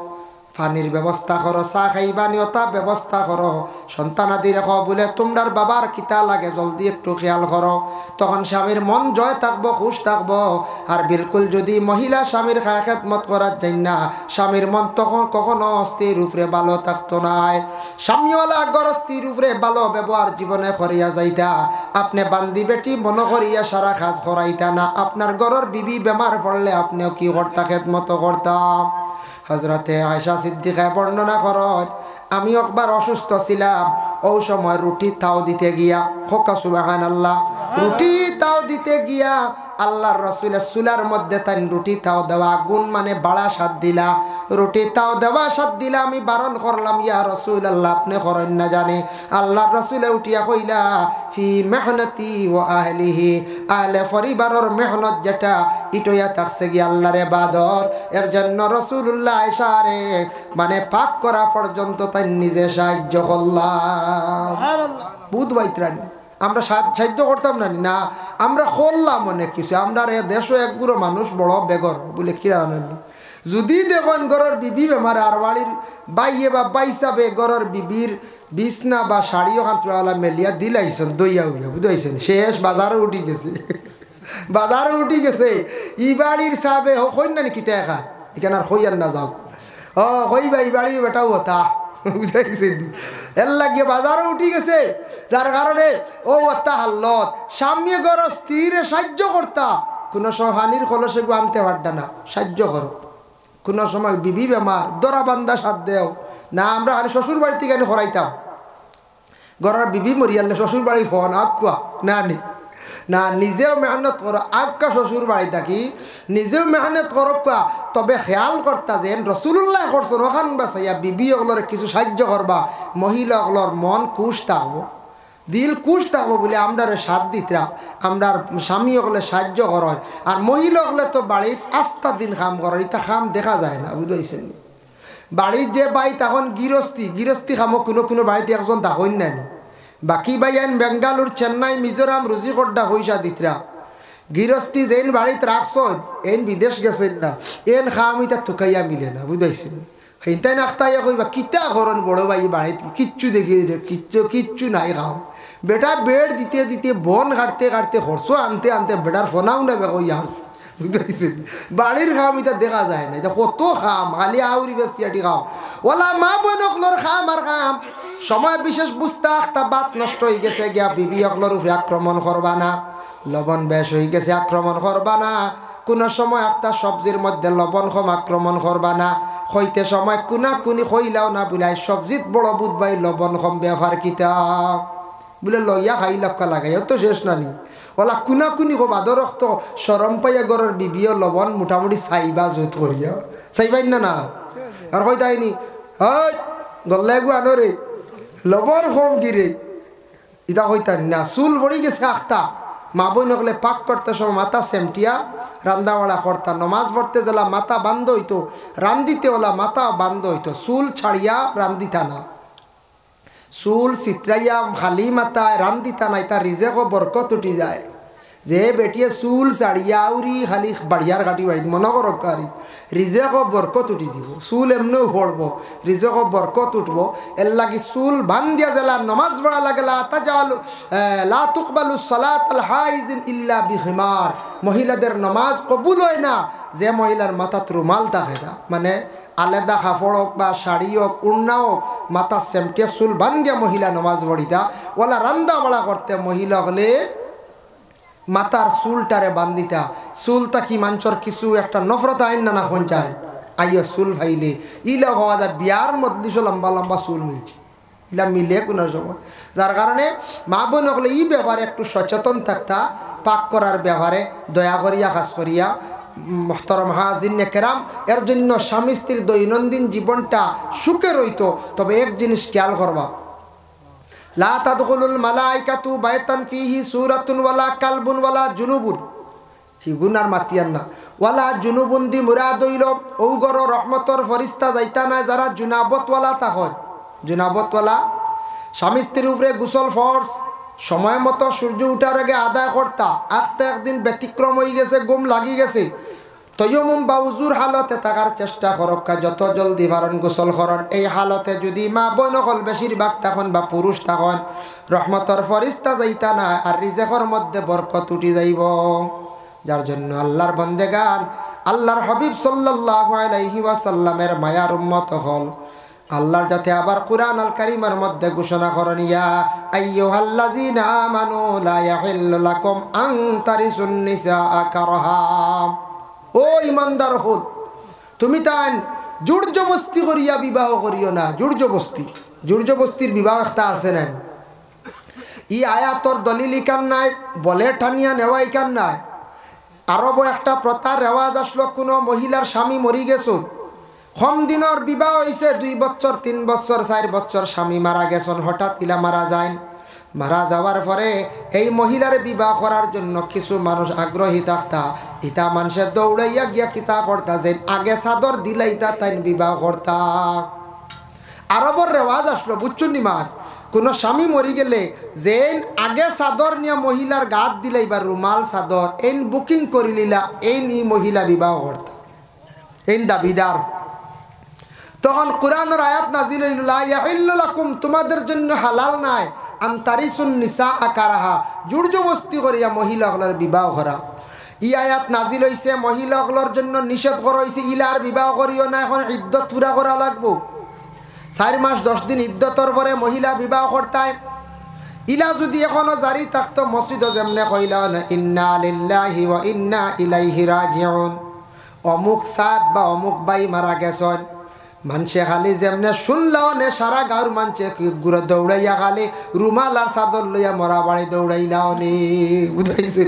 পানির ব্যবস্থা করো, চা খাইবা নিয়তা ব্যবস্থা করো, সন্তানাদি রেখো বলে তোমরার বাবার কিতা লাগে জলদি একটু খেয়াল করো। তখন স্বামীর মন জয় থাকবো, খুশ থাকবো। আর বিলকুল যদি মহিলা স্বামীর খায় খেদমত করার যাই না, স্বামীর মন তখন কখনো অস্থির উপরে ভালো থাকতো না। স্বামীওয়ালা গরস্থির উপরে ভালো ব্যবহার জীবনে করিয়া যাইতা, আপনি বান্দি বেটি মনে করিয়া সারা কাজ করাইতা না। আপনার ঘরের বিবি বেমার পড়লে আপনিও কি করতা, খেদমত করতাম। হজরতে আয়েশা সিদ্দিকায় বর্ণনা করেন, আমি একবার অসুস্থ ছিলাম, ওই সময় রুটি তাও দিতে গিয়া, হোকা সুবহানাল্লাহ, রুটি তাও দিতে গিয়া আল্লাহর রাসূলের চুলার মধ্যে তাই রুটি তাও দেওয়া গুণ মানে বাড়া স্বাদ দিলা, রুটি তাও দেওয়া স্বাদ দিলা। আমি বারণ করলাম, ইয়া রাসূলুল্লাহ আপনি করেন না জানে। আল্লাহর রাসূলে উঠিয়া কইলা, ফি মেহনতি ও আহলিহি, আহলে পরিবারের মেহনত যেটা ইটয়া থাকছে গিয়ে আল্লাহর ইবাদত, এর জন্য রাসূলুল্লাহ আয়েশারে মানে পাক করা পর্যন্ত তাই নিজে সাহায্য করলাম। বুধ বাইত্রানি আমরা সাহায্য করতাম না, না আমরা করলাম অনেক কিছু। আমরা দেশও একগুলো মানুষ বড় বেগর বলে কিরা যদি দেখুন ঘরের বিবি বেমার আর বাড়ির বাইয়ে বা বাইসাবে ঘরের বিবির বিছনা বা শাড়িও খান্তরা মেলিয়া দিলাইছেন দইয়া উইয়া বুঝাইছেন, শেষ বাজারে উঠি গেছে, বাজারে উঠি গেছে। ই বাড়ির সাবে হইন না নাকি দেখা এখানে আর হইয়ার না যাও, ও হইবা এই বাড়ি বেটাও হতা বুঝাইছেন। এর লাগিয়ে বাজারে উঠি গেছে, যার কারণে ও অত্তা হাল্লত স্বামী গর স্থিরে সাহায্য করতা, কোনো সময় হানির কলসে আনতে পারতা না, সাহায্য করো। কোনো সময় বিবি বেমার দরা বান্ধা সাথ দেও না, আমরা খালি শ্বশুর বাড়ি থেকে হরাইতাম, ঘরের বিবি মরিয়ালে শ্বশুর বাড়ি ফোন আকুয়া না নি না, নিজেও মেহনত করো আক্কা শ্বশুর বাড়ি থাকি নিজেও মেহনত করো কা, তবে খেয়াল করতা যেন রাসূলুল্লাহ করছেন ওখান বাসাইয়া বিবি ওগুলোর কিছু সাহায্য করবা, মহিলা ওগুলোর মন খুশ থাকবো, দিল খুশ থাকবো বলে আমরা সাথ দিতরা, আমরা স্বামী ওগুলো সাহায্য কর। আর মহিলা ওগুলো তো বাড়ির আস্থা দিন কাম করার, এটা কাম দেখা যায় না বুঝাইছেন। বাড়ির যে বাই তখন গৃহস্থী কামও কোনো কোনো বাড়িতে একজন দেখেন না, বাকি বাই এন বেঙ্গালুর চেন্নাই মিজোরাম রুজি কড্ডা পয়সা দিতরা, গৃহস্থী যেন বাড়িতে রাখছ এন বিদেশ গেছেন না, এন খামিটা থুকাইয়া মিলে না বুঝাইছেন। সেইটাই নাখতাইয়া কইবা কিতা করেন বড় ভাই বাড়িতে কিচ্ছু দেখি কিচ্ছু নাই খাও, বেটা বেড দিতে দিতে বন কাটতে কাটতে খরচ আনতে আনতে বেটার ফোনাও নেবে কই আসছে বুঝতেছেন। বাড়ির খাম এটা দেখা যায় না, এটা কত খাম খালি আউরি বেশিয়াটি খাম ওলা মা বোন অকলোর খাম আর খাম। সময় বিশেষ বুঝতে আখতা বাত নষ্ট হয়ে গেছে গিয়া বিবি অকলোর উপরে আক্রমণ করবা না, লবণ বেশ হয়ে গেছে আক্রমণ করবা না, কোনো সময় একটা সবজির মধ্যে লবণ কম আক্রমণ করবা না, হইতে সময় কুনা কুনি হইলাও না বুলাই সবজিত বড় বুধবাই লবণ কম ব্যবহার কিতা বলে লইয়া খাই লক্কা লাগাই তো শেষ নানি ওলা কুনা কুনি কো বাদর রক্ত সরম পাইয়া গরের বিবিও লবণ মোটামুটি চাইবা জোত করিয়া চাইবাই না না আর কই তাইনি হয় গল্লা গু আনরে লবণ কম গিরে ইটা কইতানি না। চুল পড়ি গেছে আখতা মা বই নকলে পাক করতে সময় মাথা সেমটিয়া রান্দাওয়ালা করতা, নমাজ পড়তে গেলা মাথা বান্ধ হইতো, রান্দিতে ওলা মাথা বান্ধ হইতো, চুল ছাড়িয়া রান্দিতা না, চুল চিত্রাইয়া খালি মাথায় রান্দিতা নাই, তার রিজেকও বরকত উঠি যায়। যে বেটিয়ে চুল ছাড়িয়া আউরি খালি বাড়িয়ার কাটি বাড়ি মনে করো কারি রিজেকও বরকত উঠি যাব, চুল এমনিও পড়ব রিজেকও বরকত উঠব। এর লাগি চুল বান দিয়া জেলা নমাজ পড়া লাগে লা তুকবালু সালাতুল হাইজিন ইল্লা বিহিমার, মহিলাদের নমাজ কবুল হয় না যে মহিলার মাথাত রুমাল থাকে না, মানে আলাদা কাপড় হোক বা শাড়ি হোক উন্না হোক মাথা সেমটে চুল বান দিয়া মহিলা নমাজ পড়িতা। ওলা রান্দা বাড়া করতে মহিলা হলে মাথার চুলটারে বান্ধিতা, চুলটা কি মানুষের কিছু একটা নফরত আইন না না পঞ্চায়েত আইয়া চুল ভাইলে ইলা হওয়া যায় বিয়ার মজলিসও লম্বা লম্বা চুল মিলছে ইলা মিলে কোনো সময় যার কারণে মা বোন হলে এই ব্যাপারে একটু সচেতন থাকতা পাক করার ব্যাপারে দয়া করিয়া কাজ করিয়া মোহতরম হাজির কেরাম এর জন্য স্বামী স্ত্রীর দৈনন্দিন জীবনটা সুখে রইতো তবে এক জিনিস খেয়াল করবা লা তাদখুলুল মালাইকাতু বাইতান ফিহি সূরাতুন ওয়ালা কালবুন ওয়ালা জুনুবুন হি গুনার মাতিয়ান না ওয়ালা জুনুবুন দি মুরাদ হইল ও গর রহমতর ফরিস্তা যাইতা না যারা জুনাবতওয়ালা তা হয় জুনাবতওয়ালা স্বামী স্ত্রীর উপরে গোসল ফরজ সময় মতো সূর্য উঠার আগে আদায় করতা আজকে একদিন ব্যতিক্রম হয়ে গেছে গুম লাগি গেছে তয়মুম বা উজুর হালতে থাকার চেষ্টা করক্কা যত জলদি পারেন গোসল করেন এই হালতে যদি মা বোন হল বেশিরভাগ তখন বা পুরুষ তখন রহমতর ফরিস্তা যাইতা না আর রিজেকর মধ্যে বরকত উঠি যাইব যার জন্য আল্লাহর বন্দেগান আল্লাহর হাবিব সাল্লাল্লাহু আলাইহি ওয়াসাল্লামের মায়ার উম্মত হল আল্লাহর যাতে আবার কুরআন আল কারীমের মধ্যে ঘোষণা করেন ইয়া আইয়ুহাল্লাযীনা আমানু লা ইয়াহিল্লু লাকুম আন তারিসুন নিসা কারহা ও ইমানদার হল তুমি তান জোর জবস্তি করিয়া বিবাহ করিও না জোর জবস্তির বিবাহ একটা আছে না ই আয়াতর দলিল ইকান নাই বলে ঠানিয়া নেওয়া ইকান নাই আরব একটা প্রথার রেওয়াজ আসলো কোনো মহিলার স্বামী মরি গেছো কম দিনের বিবাহ হয়েছে 2 বছর 3 বছর 4 বছর স্বামী মারা গেছেন হঠাৎ ইলা মারা যায় মারা যাওয়ার পরে এই মহিলার বিবাহ করার জন্য কিছু মানুষ আগ্রহী থাকতা ইতা মানুষের দৌড়াইয়া গিয়া কিতা করতা যে আগে চাদর দিলাইতা তাই বিবাহ করতা আরবর রেওয়াজ আসলো বুঝছুন নিমাত কোনো স্বামী মরি গেলে যে আগে চাদর নিয়ে মহিলার গাত দিলাই বা রুমাল চাদর এই বুকিং করি লিলা এই ই মহিলা বিবাহ করতা এই দাবিদার তখন কুরআনের আয়াত নাজিল হইল লা ইয়াহিল্লু লাকুম তোমাদের জন্য হালাল নাই আন তারিসুন নিসা কারাহা জোর জবস্তি করিয়া মহিলাগুলোর বিবাহ করা ই আয়াত নাজিল হইছে মহিলাগুলোর জন্য নিষেধ করা হইছে ইলার বিবাহ করিও না এখন ইদ্যত পুরা করা লাগবো 4 মাস 10 দিন ইদ্যতর পরে মহিলা বিবাহ করতায় ইলা যদি এখনো জারি থাকতো মসজিদে যেমনে কইলা না ইন্না লিল্লাহি ওয়া ইন্না ইলাইহি রাজিউন অমুক সাহেব বা অমুক ভাই মারা গেছেন মানুষে খালি যেমনে শুনলাও নে সারা গাঁর মানুষে ঘুরে দৌড়াইয়া খালি রুমাল আর চাদর লইয়া মরা বাড়ি দৌড়াইলাও নে বুঝাইছে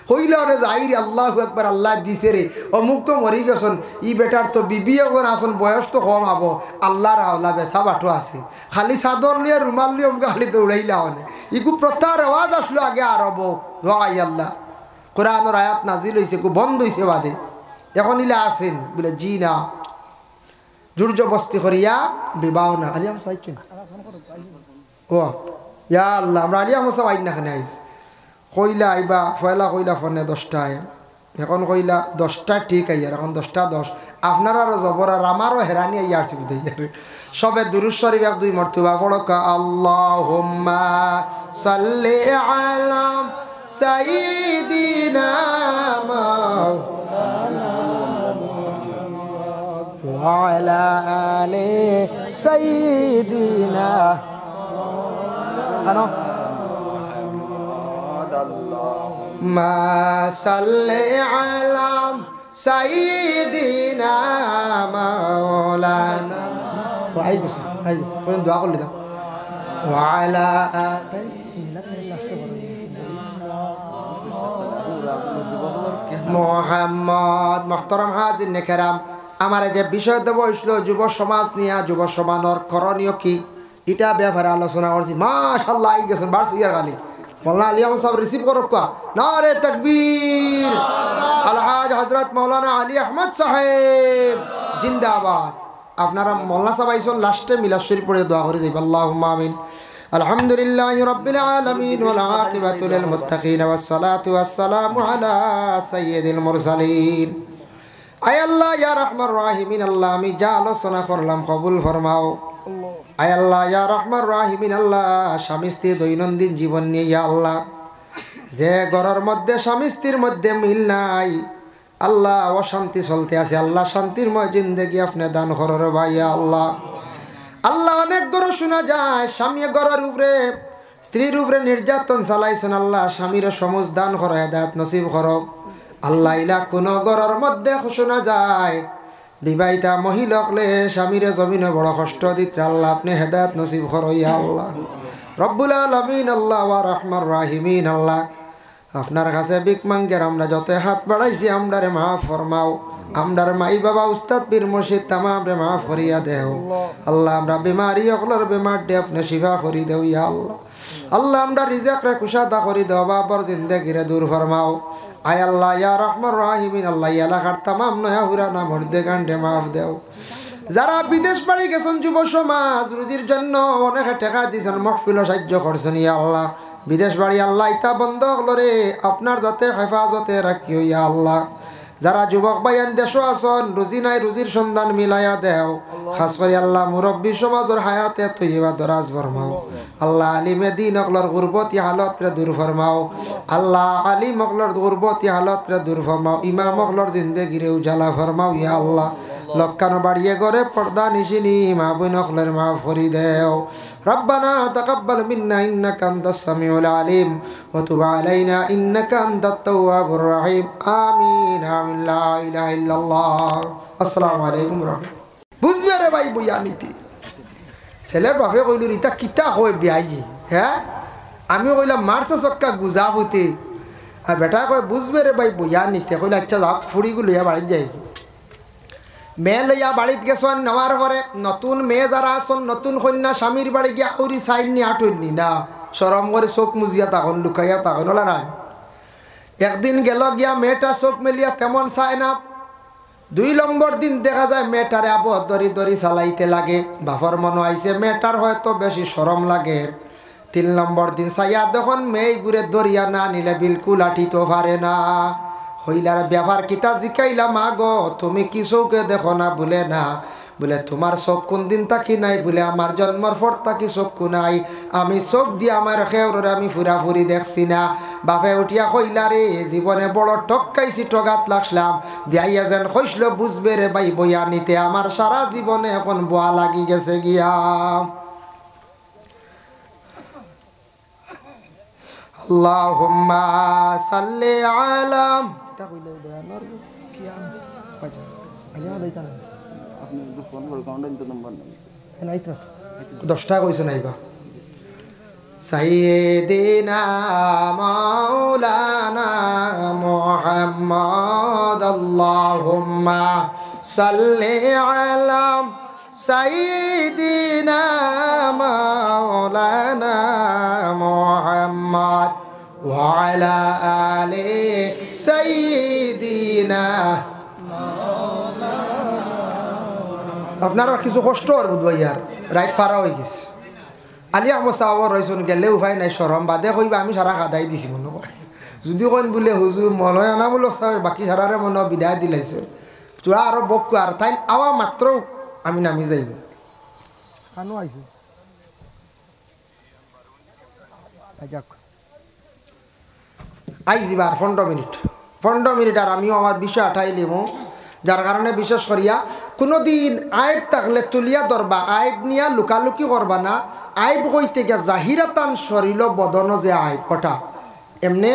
হইলাও রে যাই আল্লাহু আকবার আল্লাহ দিছে রে অমুক তো মরি গেছেন ই বেটার তো বিবি এখন আসুন বয়স তো কম হব আল্লাহর আওলা ব্যথা বাটো আছে খালি চাদর লিয়া রুমাল লিয়ে খালি দৌড়াইলাও নে ইগু প্রথার আওয়াজ আসলো আগে আরব ভাই আল্লাহ কোরআনের আয়াত নাজিল হইছে কু বন্ধ হইছে বাদে এখন ইলা আছেন বলে জি না জোর জবস্তি করিয়া বিবাহ না আলিয়া সাইছেন ও ইয়া আল্লাহ আমরা আলিয়া সব আইন না খানে আইছি কইলা আইবা ফয়লা কইলা ফোনে 10টায় এখন কইলা 10টা ঠিক আইয়ার এখন 10টা 10 আপনার আর জবর আর আমারও হেরানি আইয়া আসি বুঝাই সবে দুরূদ শরীফ 2 মর্তবা পড়কা আল্লাহুম্মা সাল্লি আলা সাইয়্যিদিনা মাওলানা ওয়া আলা আলি সাইয়্যিদিনা আনো মা সাল্লি আলা সাইয়্যিদিনা মাওলানা ওয়াই বস কোন দোয়া করলি দাও ওয়া আলা মুহাম্মদ মুহতারাম হাজির কেরাম আমার যে বিষয় দেব হইছিল যুব সমাজ নিয়ে যুব সমাজের করণীয় কি এটা ব্যাপারে আলোচনা করছি মাশাআল্লাহ আই গেছেন বারসি ইয়ার গালি মৌলানা আলী আহমদ সাহেব রিসিভ করো কা নারে তাকবীর আলহাজ হযরত মৌলানা আলী আহমদ সাহেব জিন্দাবাদ আপনারা মৌলানা সাহেব আইসন লাস্টে মিলাদ শরীফ পড়ে দোয়া করে যাইব আল্লাহুম্মা আমিন আলহামদুলিল্লাহি রাব্বিল আলামিন ওয়াল আকিবাতু লিল মুত্তাকিন ওয়াস সালাতু ওয়াস সালামু আলা সাইয়্যিদিল মুরসালিন আয় আল্লাহ ইয়া রহমান রাহিমিন আল্লাহ আমি যা আলোচনা করলাম কবুল ফরমাও আয় আল্লাহ ইয়া রহমান রাহিমিন আল্লাহ স্বামী স্ত্রী দৈনন্দিন জীবন নিয়ে ইয়া আল্লাহ যে ঘরের মধ্যে স্বামী স্ত্রীর মধ্যে মিল নাই আল্লাহ অশান্তি চলতে আছে আল্লাহ শান্তিরময় জিন্দেগি আপনি দান করো রে ভাই আল্লাহ আল্লাহ অনেক ঘর শোনা যায় স্বামী ঘরের উপরে স্ত্রীর উপরে নির্যাতন চালাইছেন আল্লাহ স্বামীর সমুজ দান করো হেদায়েত নসিব করো আল্লাহ ইলা কোন ঘরের মধ্যে শোনা যায় বিবাহিতা মহিলাকলে স্বামীরে জমিনে বড় কষ্ট দিতে আল্লাহ আপনি হেদায়েত নসিব করো ইয়া আল্লাহ রব্বুল আলামিন আল্লাহ ওয়া রহমান রাহিমিন আল্লাহ আপনার কাছে ভিক মাঙ্গের আমরা যত হাত বাড়াইছি আমরারে মাফ ফরমাও আমরার মাই বাবা উস্তাদ পীর মুর্শিদ তামাম রে মাফ করিয়া দেও আল্লাহ আমরা বিমারি অকলর বিমার দে আপনি শিফা করি দেও ইয়া আল্লাহ আল্লাহ আমরা রিজিক রে কুশাদা করি দেও বাবার জিন্দেগি রে দূর ফরমাও আয় আল্লাহ ইয়া রহমান রাহিমিন আল্লাহ এলাকার তামাম নয়া হুরানা মর্দে গান্ডে মাফ দেও যারা বিদেশ বাড়ি গেছেন যুব সমাজ রুজির জন্য অনেক টাকা দিয়েছেন মহফিল সাহায্য করছেন ইয়া আল্লাহ বিদেশ বাড়ি আল্লাহ ইতা বন্ধ হলরে আপনার যাতে হেফাজতে রাখিও ইয়া আল্লাহ যারা যুবক ভাইয়ান দেশও আসন রুজি নাই রুজির সন্ধান মিলাইয়া দেও খাস করে আল্লাহ মুরব্বী সমাজের হায়াতে তৈবা দরাজ ফরমাও আল্লাহ আলিমে দিন অকলর গুরবতী হালত রে দূর ফরমাও আল্লাহ আলিম অকলর গুরবতী হালত রে দূর ফরমাও ইমাম অকলর জিন্দেগিরে উজালা ফরমাও ইয়া আল্লাহ লক্কানো বাড়িয়ে গড়ে পর্দা নিশিনি মা বোন অকলের মাফ করি দেও রব্বানা তাকাব্বাল মিন্না ইন্নাকা আনতাস সামিউল আলিম ওয়া তুব আলাইনা ইন্নাকা আনতাত তাওয়াবুর রহিম আমিন আমিন লা ইলাহা ইল্লাল্লাহ আসসালামু আলাইকুম রাহমাতুল্লাহ বুঝবে রে ভাই বইয়া নীতি ছেলের বাপে কইল রিতা কিতা হয় বিয়াই হ্যাঁ আমি কইলাম মারছে চক্কা গুজা হইতে আর বেটা কয় বুঝবে রে ভাই বইয়া নিতে কইলে আচ্ছা যাক ফুড়িগুলো ইয়া বাড়ি যাই মেয়ে লইয়া বাড়িত গেছেন নেওয়ার পরে নতুন মেয়ে যারা আসন নতুন কন্যা স্বামীর বাড়ি গিয়া উড়ি সাইন নি আটইনি না সরম করে চোখ মুজিয়া তখন লুকাইয়া তখন ওলা না একদিন গেল গিয়া মেয়েটা চোখ মেলিয়া তেমন চায় না 2 নম্বর দিন দেখা যায় মেয়েটারে আবু দরি দরি চালাইতে লাগে বাপর মনে আইছে মেয়েটার হয়তো বেশি সরম লাগে 3 নম্বর দিন চাইয়া দেখুন মেয়ে ঘুরে দরিয়া না নিলে বিলকুল আটিতে পারে না হইলার ব্যবহার কিতা জিকাইলা মা গো তুমি কি চৌকে দেখো না বলে না বলে তোমার চোখ কোন দিন তাকি নাই বলে আমার জন্মর পর তাকি চক্ষু নাই আমি চোখ দিয়ে আমার খেউরে আমি ফুরাফুরি দেখছি না বাপে উঠিয়া কইলা রে জীবনে বড় টক্কাইছি টগাত লাগলাম বিয়াইয়া যেন কইসল বুঝবে রে ভাই বইয়া নিতে আমার সারা জীবনে এখন বোয়া লাগি গেছে গিয়া আল্লাহুম্মা সাল্লি আলা কিতা কইলে বয়ানর কিয়াম বাজা আলিয়া দাইতা না আপনি ফোন করে কাউন্ট নম্বর নাই তো 10টা কইছ নাইবা সাইয়্যিদিনা মাওলানা মুহাম্মদ আল্লাহুম্মা সাল্লি আলা সাইয়্যিদিনা মাওলানা মুহাম্মদ ওয়া আলা আলি সাইয়্যিদিনা আপনারা কিছু কষ্ট আর বুঝবাই আর রাইট পারা হয়ে গেছে আলি আমার চাওয়ার রয়েছেন গেলে উপায় নাই সরম বাদে কইবা আমি সারা খাদাই দিছি মনে হয় যদি কইন বলে হুজুর মনে আনা বলো চাই বাকি সারারে মনে বিদায় দিলাইছে তোরা আরো বকু আর তাই আওয়া মাত্র আমি নামি যাইব কানো আইছে আইজিবার 15 মিনিট আর আমিও আমার বিষয় আঠাই লিব যার কারণে বিশেষ করিয়া কোনো দিন আইব থাকলে তুলিয়া ধরবা আইব নিয়া লুকালুকি করবা না আইব কইতে গিয়া জাহিরাতান শরীর বদন যে আইব ওটা এমনি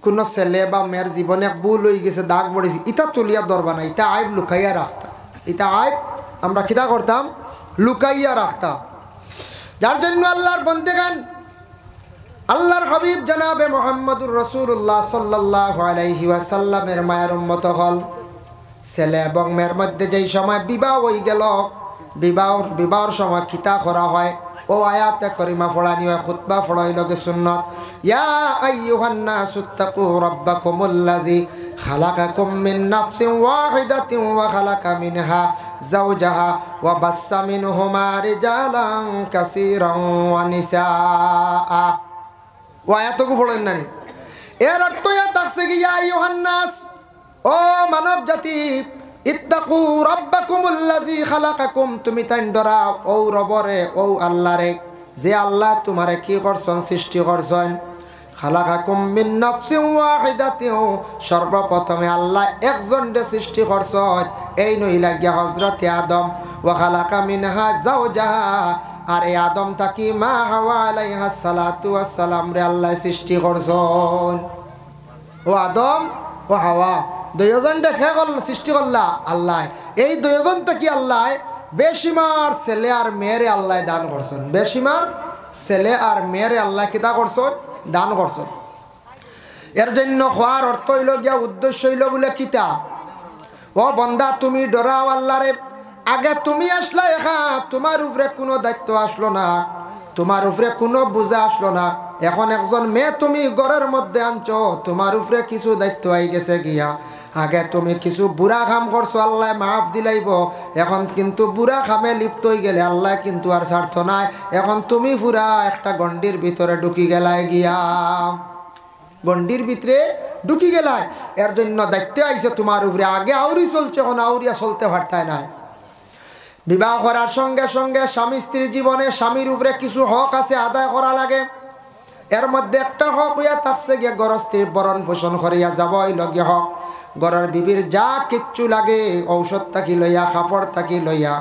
কোনো ছেলে বা মেয়ের জীবনে ভুল হয়ে গেছে দাগ পড়েছে ইটা তুলিয়া ধরবা না ইটা আইব লুকাইয়া রাখতাম ইটা আইব আমরা কিতা করতাম লুকাইয়া রাখতাম যার জন্য আল্লাহর বন্দেগান আল্লাহর হাবিব জনাবে মুহাম্মদুর রাসূলুল্লাহ সাল্লাল্লাহু আলাইহি ওয়াসাল্লামের মায়ের উম্মত হল ছেলে এবং মেয়ের মধ্যে যেই সময় বিবাহ হয়ে গেল বিবাহর সময় কিতা করা হয় ও আয়াতে করিমা পড়ানি হয় খুতবা পড়াই লগে সুন্নত ইয়া আইয়ুহান নাসু তাকু রাব্বাকুমুল্লাযী খালাকাকুম মিন নাফসিন ওয়াহিদাতিন ওয়া খালাকা মিনহা যাওজাহা ওয়া বাসসা মিনহুমা রিজালান কাসীরান ওয়া নিসাআ ও আয়াতকু পড়েন না এর অর্থ ইয়া থাকছে কি ইয়া আইয়ুহান নাস ও মানব জাতি ইত্তাকু রাব্বাকুমুল্লাযী খালাকাকুম তুমি তাই ডরাও ও রবরে ও আল্লাহরে যে আল্লাহ তোমারে কি করছেন সৃষ্টি করছেন খালাকাকুম মিন নাফসিন ওয়াহিদাতিন সর্বপ্রথমে আল্লাহ একজনকে সৃষ্টি করছেন এই নইলা গিয়া হযরত আদম ওয়া খালাকা মিনহা যাওজাহা আর এই আদম তাকি মা হাওয়া আলাইহা সালাতু ওয়াস সালাম রে আল্লাহ সৃষ্টি করছেন ও আদম ও হাওয়া দুইজনটা খে সৃষ্টি করলা আল্লাহ। এই দুইজনটা কি আল্লাহ বেশিমার ছেলে আর মেয়েরে আল্লাহ দান করছেন। বেশিমার ছেলে আর মেয়েরে আল্লাহ কিতা করছেন? দান করছেন। এর জন্য হওয়ার অর্থ হইল গিয়া, উদ্দেশ্য হইল বলে কিতা, ও বন্দা তুমি ডরাও আল্লাহরে। আগে তুমি আসলা একা, তোমার উপরে কোনো দায়িত্ব আসলো না, তোমার উপরে কোনো বোঝা আসলো না। এখন একজন মেয়ে তুমি ঘরের মধ্যে আনছো, তোমার উপরে কিছু দায়িত্ব আই গেছে গিয়া। আগে তুমি কিছু বুড়া কাম করছো, আল্লাহ মাফ দিলাইব। এখন কিন্তু বুড়া কামে লিপ্ত হয়ে গেলে আল্লাহ কিন্তু আর স্বার্থ নাই। এখন তুমি পুরা একটা গণ্ডির ভিতরে ঢুকি গেলাই গিয়া, গণ্ডির ভিতরে ঢুকি গেলাই। এর জন্য দায়িত্ব আইছে তোমার উপরে। আগে আউরি চলছে, এখন আউরিয়া চলতে পারতায় না। বিবাহ করার সঙ্গে সঙ্গে স্বামী স্ত্রীর জীবনে স্বামীর উপরে কিছু হক আছে, আদায় করা লাগে। এর মধ্যে একটা হক হইয়া থাকছে গিয়ে গৃহস্থীর বরণ পোষণ করিয়া যাব লগে হক। ঘরের বিবির যা কিচ্ছু লাগে, ঔষধ থাকি লইয়া, কাপড় থাকি লইয়া,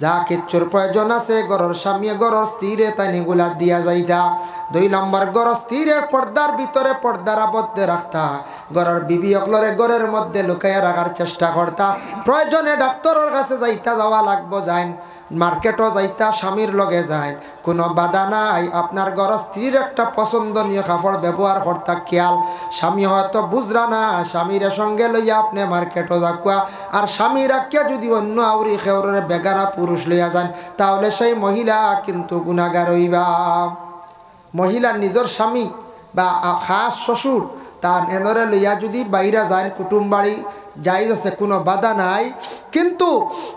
যা কিচ্ছুর প্রয়োজন আছে ঘরের স্বামী ঘরের স্ত্রীরে তাই নিগুলা দিয়া যাইতা। 2 নম্বর, ঘরের স্ত্রীরে পর্দার ভিতরে পর্দার আবদ্ধে রাখতা। ঘরের বিবি অকলরে ঘরের মধ্যে লুকাইয়া রাখার চেষ্টা করতা। প্রয়োজনে ডাক্তারের কাছে যাইতা, যাওয়া লাগবো, যাইন মার্কেটও যাইতা, স্বামীর লগে যায়, কোনো বাধা নাই। আপনার ঘরের স্ত্রীর একটা পছন্দনীয় কাপড় ব্যবহার করতা খেয়াল। স্বামী হয়তো বুঝরা না, স্বামীর সঙ্গে লইয়া আপনি মার্কেটও যাকুয়া। আর স্বামী রাখিয়া যদি অন্য আউরি খেউরের বেগানা পুরুষ লইয়া যান, তাহলে সেই মহিলা কিন্তু গুনাহগার হইবা। মহিলা নিজের স্বামী বা খাস শ্বশুর তার এনরে লইয়া যদি বাইরে যায়, কুটুম বাড়ি যাইজ আছে, কোনো বাধা নাই। কিন্তু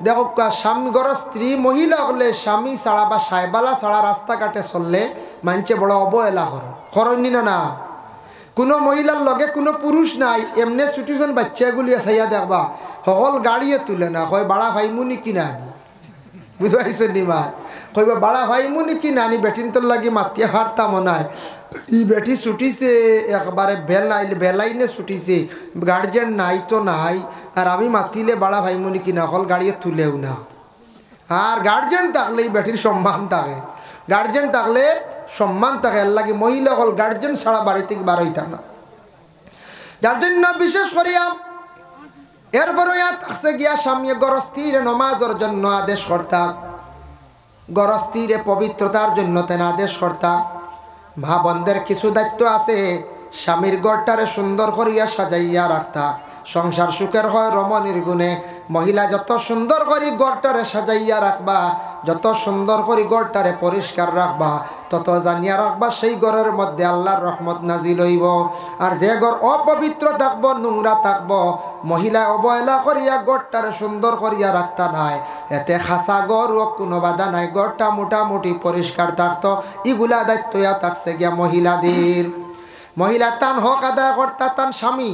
দেখো স্বামী ঘর স্ত্রী মহিলা হলে স্বামী ছাড়া বা সাইবালা ছাড়া রাস্তাঘাটে চললে মানছে বড় অবহেলা করনি না। না, কোনো মহিলার লগে কোনো পুরুষ নাই, এমনি ছুটিছেন বাচ্চাগুলি চাইয়া দেখবা সকল গাড়িয়ে তুলে না, কয় বাড়া ভাইমুনি কিনা আনি, বুঝতে পারছেন নিমার, কইবা বাড়া ভাইমুনি কিনা আনি, বেটিন তোর লাগি মাতিয়া হারতা মনে হয়। ই বেটি ছুটিছে একবারে বেলাইনে ছুটিছে, গার্জেন নাই তো নাই, আর আমি মাতিলে বাড়া ভাইমুনি কিনা হল গাড়িয়ে তুলেও না। আর গার্জেন থাকলে এই বেটির সম্মান থাকে, গার্জেন থাকলে সম্মান থাকে। এর লাগে মহিলা হল গার্জেন ছাড়া বাড়ি থেকে বার হইতা না। যার জন্য বিশেষ করিয়া এরপরে থাকছে গিয়া স্বামী গরস্থিরে নমাজের জন্য আদেশ করতা, গরস্থিরে পবিত্রতার জন্য তেন আদেশ করতা। মা বোনদের কিছু দায়িত্ব আছে, স্বামীর ঘরটারে সুন্দর করিয়া সাজাইয়া রাখতা। সংসার সুখের হয় রমণীর গুণে। মহিলা যত সুন্দর করে ঘরটারে সাজাইয়া রাখবা, যত সুন্দর করে ঘরটারে পরিষ্কার রাখবা, তত জানিয়া রাখবা সেই ঘরের মধ্যে আল্লাহর রহমত নাজিল হইব। আর যে ঘর অপবিত্র থাকবো, নোংরা থাকবো, মহিলা অবহেলা করিয়া ঘরটারে সুন্দর করিয়া রাখতা নাই, এতে খাসা ঘর ও কোনো বাধা নাই, ঘরটা মোটামুটি পরিষ্কার থাকতো। এগুলা দায়িত্ব থাকছে গিয়া মহিলাদের। মহিলা তান হক আদায় করতা, তান স্বামী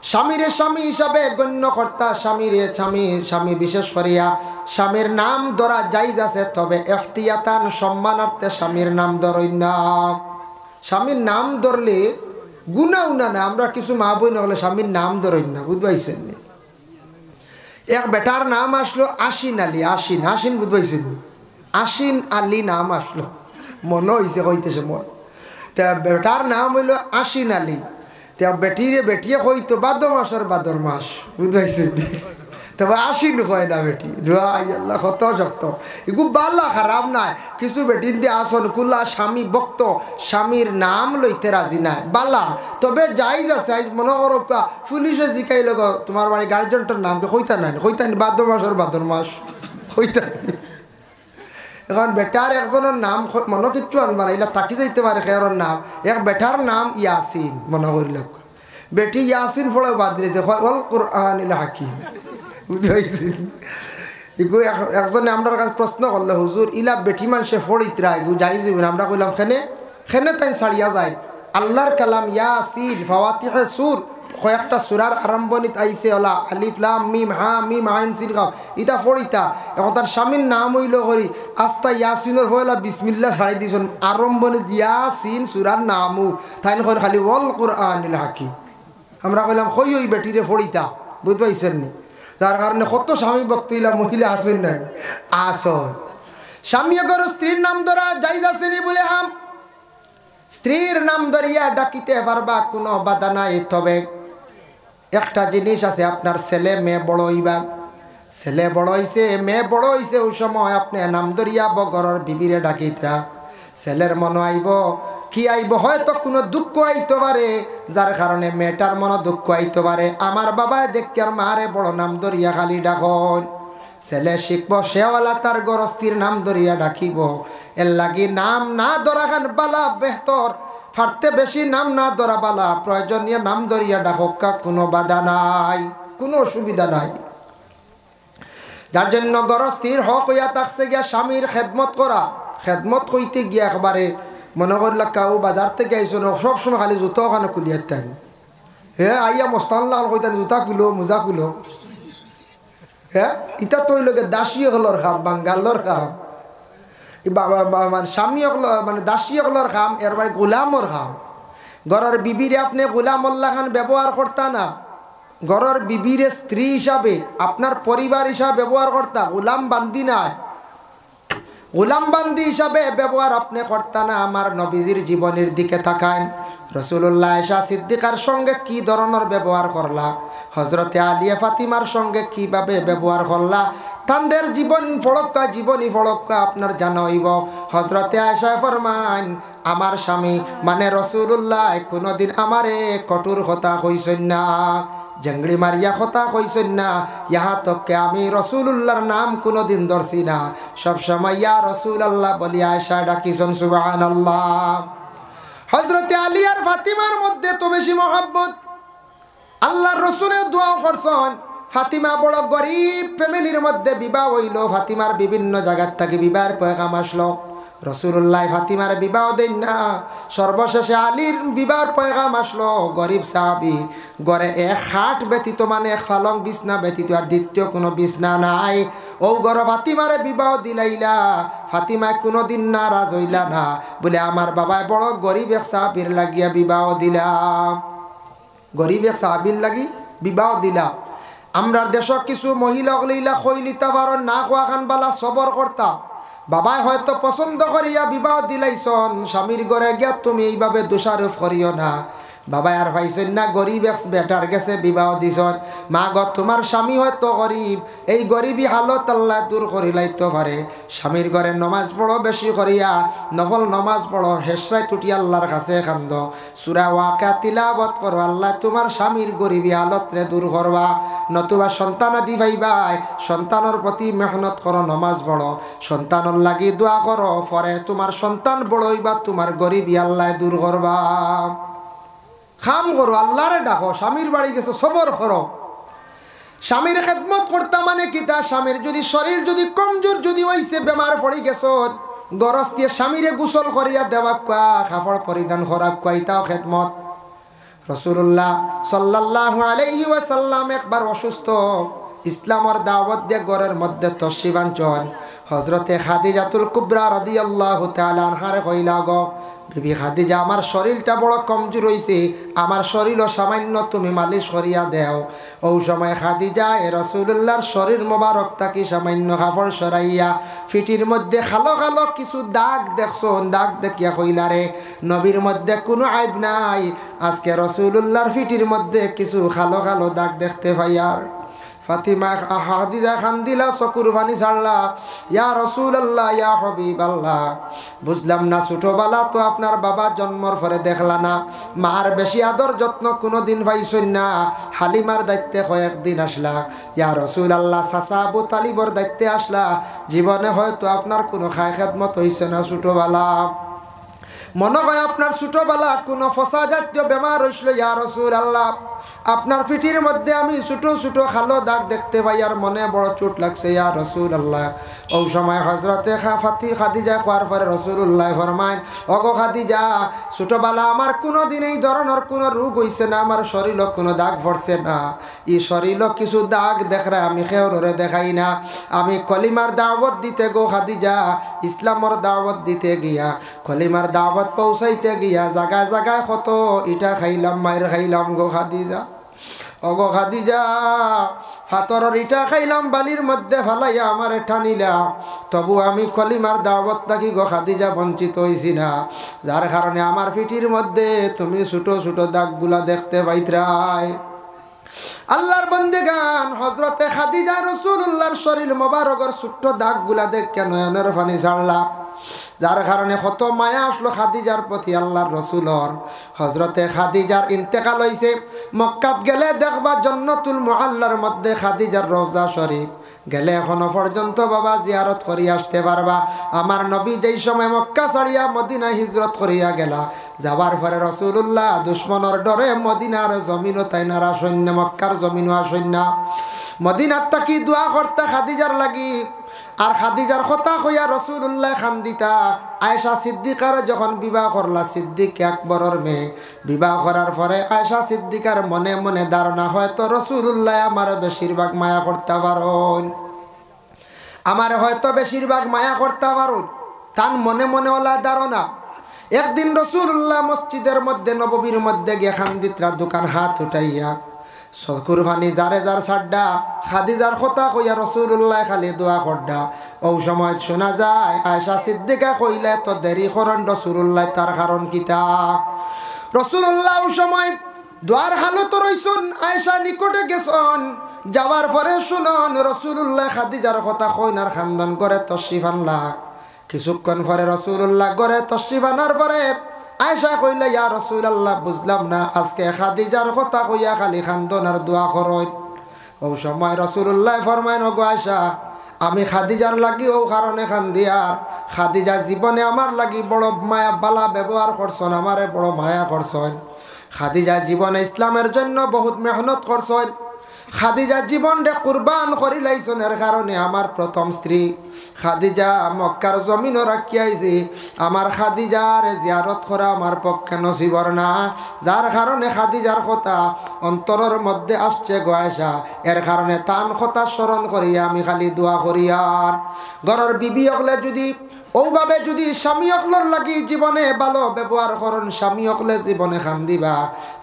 স্বামীরে স্বামী হিসাবে গণ্য করতা। স্বামীরে স্বামী বিশেষ করিয়া স্বামীর নাম ধরা জায়েজ আছে, তবে এখতিয়াতান সম্মানার্থে স্বামীর নাম ধরই না। স্বামীর নাম ধরলে গুনাহ না, আমরা কিছু মা বই না হলে স্বামীর নাম ধরই না, বুঝতে পারছেন? এক বেটার নাম আসলো আশিন আলী, আশিন বুঝতে পারছেন? আশিন আলী নাম আসলো, মনে হয়েছে কইতেছে মন। তা বেটার নাম হইল আশিন আলী। তা বেটিয়ে কইতো বাদর মাসের বাদর মাস, বুঝতে পারছেন? তবে আশিন কয় না বেটি, আল্লাহ কত শক্ত। এগুলো বাল্লা খারাপ নাই, কিছু বেটির দিয়ে আসন কুল্লা স্বামী ভক্ত, স্বামীর নাম লইতে রাজি নাই, বাল্লা। তবে যাইজ আছে, মনে করো পুলিশে জিকাই লোক তোমার বাড়ি গার্জেনটার নাম কইতা নাই, বাদর মাসের বাদর মাস কইতা। এখন বেটার একজনের নাম মনে কিচ্ছু আনবা না, এগুলা থাকি যাইতে পারে খেয়ার নাম। এক বেটার নাম ইয়াসিন মনে করিল, বেটি ইয়াসিন ফলে বাদ দিয়েছে, অল কোরআনিল হাকিম, বুঝতে পারছেন? এগুলো একজনে আমরা কাছে প্রশ্ন করলে, হুজুর ইলা বেটি মানুষে ফড়িতরা এগুলো যাই যাবেন? আমরা কইলাম খেনে তাই ছাড়িয়া যায় আল্লাহর কালাম ইয়াসিন ফাওয়াতিহে সুর, কয়েকটা সুরার আরম্ভণিত আইসে ওলা আলিফ লাম মিম হা মিম আইন সিন গাও, ইটা ফড়িতা। এখন তার স্বামীর নাম হইল করি আস্তা ইয়াসিনের হইলা বিসমিল্লাহ ছাড়াই দিয়েছেন, আরম্ভণিত ইয়াসিন সুরার নামও তাই খালি ওয়াল কোরআনিল হাকিম। আমরা কইলাম কই ওই বেটিরে ফড়িতা, বুঝতে পারছেন নি? যার কারণে কত স্বামী ভক্ত হইলা মহিলা আসেন না, আসন স্বামী এগর স্ত্রীর নাম ধরা জায়েজ আছে নি বলে হাম, স্ত্রীর নাম ধরিয়া ডাকিতে পারবা, কোনো বাধা নাই। তবে একটা জিনিস আছে, আপনার ছেলে মেয়ে বড় হইবা, ছেলে বড় হইছে মেয়ে বড় হইছে, ওই সময় আপনি নাম ধরিয়াব ঘরের বিবিরে ডাকিতরা। ছেলের মন আইব কি আইব, হয়তো কোনো দুঃখ আইতে পারে, যার কারণে মেয়েটার মনে দুঃখ আইতে পারে। আমার বাবায় দেখি আর মারে বড় নাম ধরিয়া খালি ডাকন। ছেলে শিখব সেওয়ালা তার গরস্তির নাম ধরিয়া ডাকিব। এর লাগি নাম না ধরা খান বালা বেহতর, ফাটতে বেশি নাম না ধরা বালা, প্রয়োজনীয় নাম ধরিয়া ডাকা কোনো বাধা নাই, কোনো অসুবিধা নাই। যার জন্য গরস্তির হক হইয়া থাকছে গিয়া স্বামীর খেদমত করা। খেদমত কইতে গিয়া একবারে মনে করল কাউ বাজার থেকে আইসো না, সবসময় খালি জুতো ওখানে খুলিয়াতেন, আইয়া মস্তান লাল কইতেন জুতা কুলো মোজা কুলো। ইটা তৈ লগে দাসী হলর খাম, বাঙ্গালোর খাম, মানে স্বামী মানে দাসী হলর খাম, এর বাড়ি গোলামর খাম। ঘরের বিবিরে আপনি গোলামল্লা খান ব্যবহার করতা না, ঘরের বিবিরে স্ত্রী হিসাবে আপনার পরিবার হিসাবে ব্যবহার করতা, গোলাম বান্দি নাই, গোলাম বান্দি হিসাবে ব্যবহার আপনি করতা না। আমার নবীজির জীবনের দিকে তাকান, রসুল্লাহ আয়েশা সিদ্দিকার সঙ্গে কি ধরনের ব্যবহার করলা, হজরতে আলিয়া ফাতিমার সঙ্গে কিভাবে ব্যবহার করলা, তাদের জীবনী ফলক্কা আপনার জানা হইব। হজরতে আয়েশা ফরমান, আমার স্বামী মানে রসুল্লাহ কোনোদিন আমারে কঠোর কথা কইছেন না, জঙ্গলি মারিয়া কথা কইছেন না, ইহা তককে আমি রসুল্লাহর নাম কোনোদিন ধরছি না, সবসময় ইয়া রসুল আল্লাহ বলি আয়েশা ডাকিছেন। সুবহানাল্লাহ। হজরতে আলী আর ফাতিমার মধ্যে তো বেশি মহব্বত, আল্লাহর রসুলের দোয়া করছেন। ফাতিমা বড় গরিব ফ্যামিলির মধ্যে বিবাহ হইল, ফাতিমার বিভিন্ন জায়গার থেকে বিবাহের পয়গাম আসলো, রসুল্লাহ ফাতিমার বিবাহ দেন না। সর্বশেষে আলীর বিবাহের পয়গাম আসলো, গরিব সাহাবি, গড়ে এক খাট ব্যতীত মানে এক ফালং বিছনা ব্যতীত আর দ্বিতীয় কোনো বিছনা নাই। ও গড় ফাতিমারে বিবাহ দিলাইলা, ফাতিমা কোনোদিন নারাজ হইলা না, বলে আমার বাবায় বড় গরিব এক সাহাবির লাগিয়া বিবাহ দিলা, গরিব এক সাহাবির লাগি বিবাহ দিলা। আমরা দেশ কিছু মহিলা হইলা খইলিতা পারো না খোয়া খান বালা সবর কর্তা, বাবাই হয়তো পছন্দ করিয়া বিবাহ দিলাইছন, স্বামীর ঘরে গিয়া তুমি এইভাবে দোষারোপ করিও না। বাবাই আর পাইছেন না গরিব এক বেটার গেছে বিবাহ দিছন, মা গ তোমার স্বামী হয়তো গরিব, এই গরিবী হালত আল্লাহ দূর করি লাইতে পারে। স্বামীর ঘরে নমাজ পড়ো বেশি করিয়া, নফল নমাজ পড়ো, হেসরাই টুটি আল্লাহর কাছে কান্দ, সূরা ওয়াকিয়া তিলাওয়াত করো, আল্লাহ তোমার স্বামীর গরিবী হালতরে দূর করবা। নতুবা সন্তান আদি ভাইবাই, সন্তানের প্রতি মেহনত করো, নমাজ পড়ো, সন্তানের লাগি দোয়া করো, পরে তোমার সন্তান বড় হইবা, তোমার গরিবী আল্লাহ দূর করবা। খাম করো, আল্লাহরে ডাকো, স্বামীর বাড়ি গেছো সবর করো। স্বামীর খেদমত করতা মানে কি, তা স্বামীর যদি শরীর যদি কমজোর যদি হইছে, বেমার পড়ি গেছ, গরজ দিয়ে স্বামীরে গোসল করিয়া দেওয়া কোয়া, কাপড় পরিধান করা কোয়া, ইতাও খেদমত। রাসূলুল্লাহ সাল্লাল্লাহু আলাইহি ওয়াসাল্লাম একবার অসুস্থ, ইসলামের দাওয়াত দিয়ে ঘরের মধ্যে তশরিফ আনছেন। হযরতে খাদিজাতুল কুবরা রাদিয়াল্লাহু তাআলা আনহারে কইলা, গো বিবি খাদিজা, আমার শরীরটা বড় কমজোর হইছে, আমার শরীরও সামান্য তুমি মালিশ করিয়া দেও। ওই সময় খাদিজা রাসূলুল্লাহর শরীর মোবারক থাকি সামান্য কাপড় সরাইয়া ফিটির মধ্যে খালো খালো কিছু দাগ দেখছন, দাগ দেখিয়া কইলা, রে নবীর মধ্যে কোনো আইব নাই, আজকে রাসূলুল্লাহর ফিটির মধ্যে কিছু খালো খালো দাগ দেখতে পাইয়ার। ফাতিমা খাদিজা খান্দিলা, চকুর পানি ছাড়লা, ইয়া রাসূলুল্লাহ, ইয়া হাবিবাল্লাহ, বুঝলাম না ছোটবেলা তো আপনার বাবা জন্মর পরে দেখলা না, মার বেশি আদর যত্ন কোনোদিন পাইছেন না, হালিমার দায়িত্বে কয়েকদিন আসলা, ইয়া রাসূলুল্লাহ চাচা আবু তালিবর দায়িত্বে আসলা, জীবনে হয়তো আপনার কোনো খায় খেদমত হইছে না ছোটবেলা, মনে হয় আপনার ছোটবেলা কোনো ফসা জাতীয় বেমার হইছিল, ইয়া রাসূলুল্লাহ আপনার পিঠির মধ্যে আমি ছোট ছোট খালো দাগ দেখতে পাই, আর মনে বড় চোট লাগছে, ইয়া রাসূলুল্লাহ। ওই সময় হযরতে খাদিজা কোয়ার পরে রাসূলুল্লাহ ফরমায়, ওগো খাদিজা, ছোটবেলা আমার কোনো দিন এই ধরনের কোনো রোগ হইছে না, আমার শরীরও কোনো দাগ পড়ছে না, এই শরীরও কিছু দাগ দেখরা আমি খেউরে দেখাই না, আমি কলিমার দাওয়াত দিতে গো খাদিজা, ইসলামের দাওয়াত দিতে গিয়া, কলিমার দাওয়াত পৌঁছাইতে গিয়া জায়গায় জায়গায় কত ইটা খাইলাম, মায়ের খাইলাম গো খাদিজা, ওগো খাদিজা, ফাতরের ইটা খাইলাম, বালির মধ্যে ফালাইয়া আমার ঠানিলা, তবু আমি কলিমার দাওয়াত থাকি গো খাদিজা বঞ্চিত হইছি না, যার কারণে আমার পিঠির মধ্যে তুমি ছোট ছোট দাগগুলা দেখতে পাইত্রাই। আল্লাহর বন্দেগান হযরতে খাদিজা রাসূলুল্লাহর শরীর মোবারকের ছোট্ট দাগগুলা দেখে নয়নের পানি ঝরলা, যার কারণে কত মায়া আসলো খাদিজার প্রতি আল্লাহর রসুলর। হজরতে খাদিজার ইন্তেকাল হইছে। মক্কাত গেলে দেখবা জান্নাতুল মুআল্লার মধ্যে খাদিজার রওজা শরীফ, গেলে এখনো পর্যন্ত বাবা জিয়ারত করি আসতে পারবা। আমার নবী যেই সময় মক্কা ছাড়িয়া মদিনায় হিজরত করিয়া গেলা, যাবার পরে রসুল্লাহ দুশ্মনের ডরে মদিনার জমিনও তাই নারা সৈন্য, মক্কার জমিনও আসৈন্য। মদিনার তাকি দোয়া করতা খাদিজার লাগি, আর খাদিজার কথা কইয়া রসুল্লাহ খান্দিতা। আয়েশা সিদ্দিকার যখন বিবাহ করলা, সিদ্দিক আকবরের মেয়ে, বিবাহ করার পরে আয়েশা সিদ্দিকার মনে মনে ধারণা হয়তো রসুল্লাহ আমার বেশিরভাগ মায়া করতে পারেন, আমার হয়তো বেশিরভাগ মায়া করতে পারেন, তার মনে মনে ওলা ধারণা। একদিন রসুল্লাহ মসজিদের মধ্যে নববীর মধ্যে গিয়ে খান্দিতরা দোকান হাত উঠাইয়া কুরবানি যারে যার সাড্ডা খাদিজার কথা কইয়া রসুল্লাহ খালি দোয়া করডা। ও সময় শোনা যায় আয়েশা সিদ্দিকা কইলে তো দেরি করেন রসুল্লাহ, তার কারণ কিতা? রসুল্লাহ ও সময় দোয়ার হালত রইছুন, আয়েশা নিকটে গেছন। যাওয়ার পরে শুনন রসুল্লাহ খাদিজার কথা কইনার খান্দন করে তশরিফ আনলা। কিছুক্ষণ পরে রসুল্লাহ করে তশরিফ আনার পরে আয়েশা কইলে ইয়া রাসূলুল্লাহ, বুঝলাম না আজকে খাদিজার কথা কইয়া খালি খান্দন আর দোয়া করই। ও সময় রাসূলুল্লাহ ফরমায়েন, ওগো আয়েশা, আমি খাদিজার লাগি ও কারণে খান্দি, আর খাদিজা জীবনে আমার লাগি বড় মায়া বালা ব্যবহার করছেন, আমারে বড় মায়া করছেন। খাদিজা জীবনে ইসলামের জন্য বহুত মেহনত করছেন। খাদিজা জীবনটা কুরবান করি লাইছেন, এর কারণে আমার প্রথম স্ত্রী খাদিজা মক্কার জমিনও রাখিয়াইছে। আমার খাদিজার জিয়ারত করা আমার পক্ষে নসিবর না, যার কারণে খাদিজার কথা অন্তরের মধ্যে আসছে গো আয়েশা, এর কারণে তান কথা স্মরণ করিয়া আমি খালি দোয়া করি। আর ঘরের বিবি হলে যদি ওভাবে যদি স্বামী অকলের লাগি জীবনে ভালো ব্যবহার করুন, স্বামী অকলে জীবনে খান্দিবা,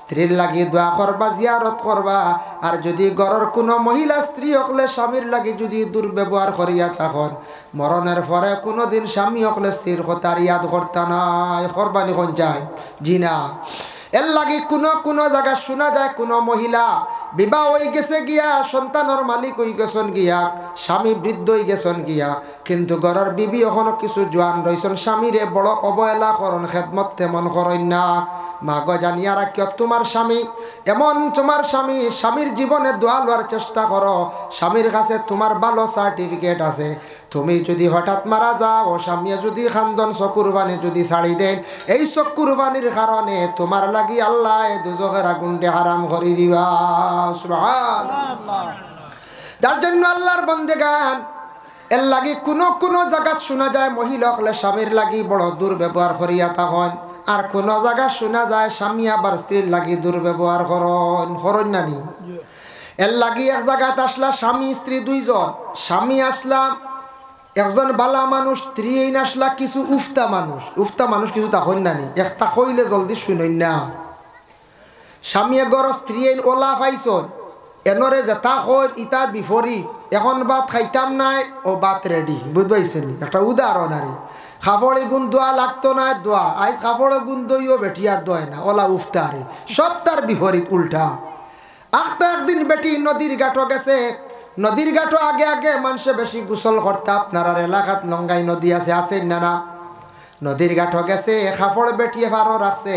স্ত্রীর লাগি দোয়া করবা, জিয়ারত করবা। আর যদি ঘরের কোনো মহিলা স্ত্রী অকলে স্বামীর লাগি যদি দুর্ব্যবহার করিয়া থাকুন, মরণের পরে কোনোদিন স্বামী অকলে স্ত্রীর কথা ইয়াদ করতা নাই, করবানি কোন যায় জি না। এর লাগি কোনো জায়গা শোনা যায় কোনো মহিলা বিবাহ হয়ে গেছে গিয়া, সন্তানের মালিক হয়ে গেছেন গিয়া, স্বামী বৃদ্ধ হয়ে গেছেন গিয়া, কিন্তু ঘরের বিবি এখনো কিছু জোয়ান রয়েছেন, স্বামীরে বড় অবহেলা করন, খেদমত তেমন করেন না। মা গো জানিয়া রাখিও তোমার স্বামী এমন, তোমার স্বামীর জীবনে দোয়া লওয়ার চেষ্টা করো। স্বামীর কাছে তোমার ভালো সার্টিফিকেট আছে। তুমি যদি হঠাৎ মারা যাও, স্বামী যদি খান্দন চকুরবানি যদি ছাড়ি দেন, এই চকুরবানির কারণে তোমার লাগি আল্লাহ দুজখের আগুনটি হারাম করে দিবা। সুবহানাল্লাহ। যার জন্য আল্লাহর বান্দাগান এর লাগি কোনো জায়গা শোনা যায় মহিলা হলে স্বামীর লাগি বড় দুর্ব্যবহার করিয়া থাকেন, আর কোন জায়গা শোনা যায় স্বামী আবার স্ত্রীর লাগি দুর্ব্যবহার করেন নানি। এর লাগি এক জায়গাতে আসলা স্বামী স্ত্রী দুইজন, স্বামী আসলা একজন বালা মানুষ, স্ত্রী এই আসলা কিছু উফতা মানুষ কিছু তখন নানি, একটা কইলে জলদি শুনেন না। স্বামী গড় স্ত্রী এই ওলা পাইছন, এনরে যেটা কই ইটার বিপরীত, এখন ভাত খাইতাম নাই, ও ভাত রেডি, বুঝবাইছেন? একটা উদাহরণ আরে খাফড়ে গুণ দোয়া লাগতো না, দোয়া আইস খাফড়ে গুণ দইও বেটি আর দোয় না, ওলা উফতারে সব তার বিপরীত উল্টা। আখতা একদিন বেটি নদীর ঘাটও গেছে, নদীর ঘাটও আগে মানুষে বেশি গোসল করতে, আপনার এলাকাত লঙ্গাই নদী আছে না? নদীর ঘাটও গেছে, খাফড় বেটিয়ে ভারও রাখছে,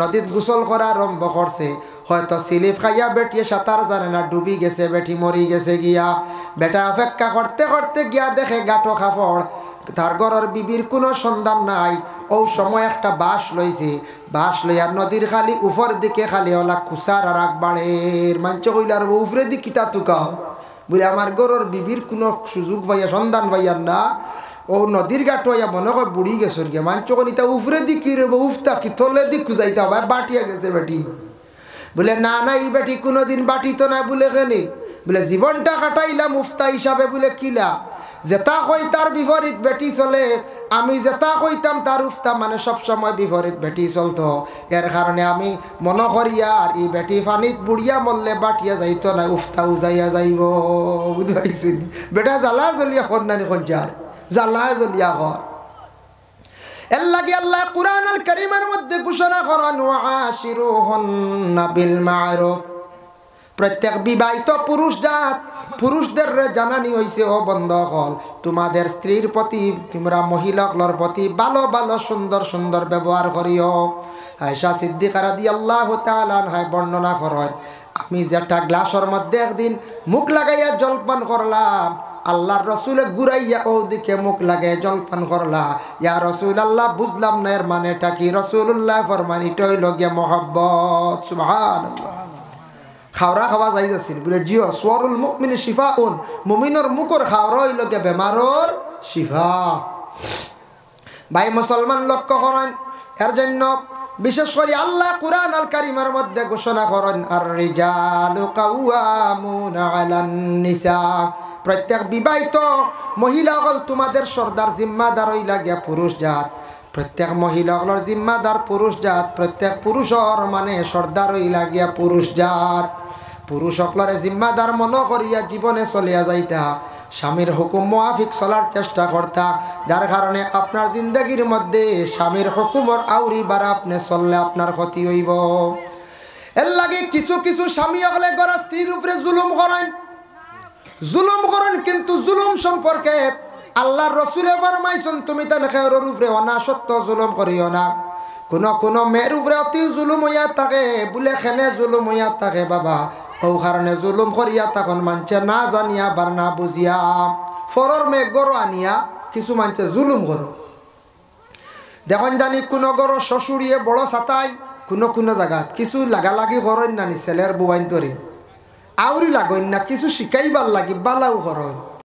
নদীত গোসল করা আরম্ভ করছে। হয়তো স্লিপ খাইয়া বেটিয়ে সাঁতার জানে না, ডুবি গেছে, বেটি মরি গেছে গিয়া। বেটা অপেক্ষা করতে করতে গিয়া দেখে ঘাটও খাফড়, তার ঘরের বিবির কোনো সন্ধান নাই। ও সময় একটা বাঁশ লইছে, বাঁশ লইয়া নদীর খালি উপর দিকে খালি ওলা কুসার আর আকবাড়ের মাঞ্চ কইলার উপরে দিকে তা তুকাও বলে আমার ঘরের বিবির কোনো সুযোগ পাইয়া সন্ধান পাইয়ার না। ও নদীর ঘাট হইয়া মনে হয় বুড়ি গেছেন গিয়া, মাঞ্চ কনিতা উপরে দিকে রে উফতা কি থলে দিক খুঁজাইতে হবে, বাটিয়া গেছে বেটি। বলে না এই বেটি কোনোদিন বাটি তো না, বলে কেনে? বলে জীবনটা কাটাইলাম উফতা হিসাবে, বলে কিলা যেটা কই তার বিপরীত বেটি চলে, আমি যেটা কইতাম তার উফতা মানে সবসময় বিপরীত বেটি চলতো। এর কারণে আমি মনে করি আর এই বেটি পানিত বুড়িয়া মরলে বাটিয়া যাইতো না, উফতা উজাইয়া যাইব, বুঝাইছেন? বেটা জ্বালা জ্বলিয়া কন্যানি কঞ্চার জ্বালা জ্বলিয়া কর। এর লাগে আল্লাহ কুরআন আল কারীমের মধ্যে ঘোষণা করেন, ওয়াশিরুহুন্না বিল মা'রুফ, প্রত্যেক বিবাহিত পুরুষ জাত পুরুষদের জানানি হইছে ও বন্ধ হল তোমাদের স্ত্রীর প্রতি তোমরা মহিলাগুলোর প্রতি ভালো ভালো সুন্দর সুন্দর ব্যবহার করিও। আয়েশা সিদ্দিকা রাদিয়াল্লাহু তাআলা আনহা বর্ণনা করেন আমি যেটা গ্লাসের মধ্যে একদিন মুখ লাগাইয়া জলপান করলাম আল্লাহর রসুলের ঘুরাইয়া ও দিকে মুখ লাগাই জলপান করলা ইয়া রাসূলুল্লাহ বুঝলাম না এর মানেটা কি রাসূলুল্লাহ ফরমান এটা হইল গিয়া মহব্বত সুবহানাল্লাহ। খাওয়া খাওয়া যাই যাচ্ছিল বলে জিও সোয়ারুল মুমিনি শিফাউন মুমিনের মুখর খাওয়া হইল গিয়া বেমারর শিফা। ভাই মুসলমান লক্ষ্য করেন এর জন্য বিশেষ করে আল্লাহ কুরআন আল কারীমের মধ্যে ঘোষণা করেন আর রিজালু কাওয়ামুনা আলান নিসা প্রত্যেক বিবাহিত মহিলাগল তোমাদের সর্দার জিম্মাদার হইলা গিয়া পুরুষ জাত প্রত্যেক মহিলাগুলোর জিম্মাদার পুরুষ জাত প্রত্যেক পুরুষর মানে সর্দার হইলা গিয়া পুরুষ জাত পুরুষ সকলের জিম্মাদার মনে করিয়া জীবনে চলিয়া যাইতা স্বামীর হুকুম মুআফিক চলার চেষ্টা করতা যার কারণে আপনার জিন্দগির মধ্যে স্বামীর হুকুমর আউরি বারা আপনি চললে আপনার ক্ষতি হইব। এর লাগে কিছু কিছু স্বামী হলে গড়া স্ত্রীর উপরে জুলুম করেন কিন্তু জুলুম সম্পর্কে আল্লাহর রাসূলে ফরমাইছেন তুমি তার খেয়রের উপরে অনাসত্য জুলুম করিও না। কোন মেয়ের উপরে অতি জুলুম হইয়া থাকে বলে খেনে জুলুম হইয়া থাকে বাবা ও কারণে জুলুম করিয়া তখন মানছে না জানিয়া বার না বুঝিয়া ফরর মেঘ গরো আনিয়া কিছু মানছে জুলুম করো। দেখুন জানি কোনো গরো শ্বশুরিয়ে বড় ছাতাই কোনো জায়গাত কিছু লাগালাগি করেন না নি ছেলের বুবাইন তরি আউরি লাগেন না কিছু শিখাইবার লাগি বালাও করেন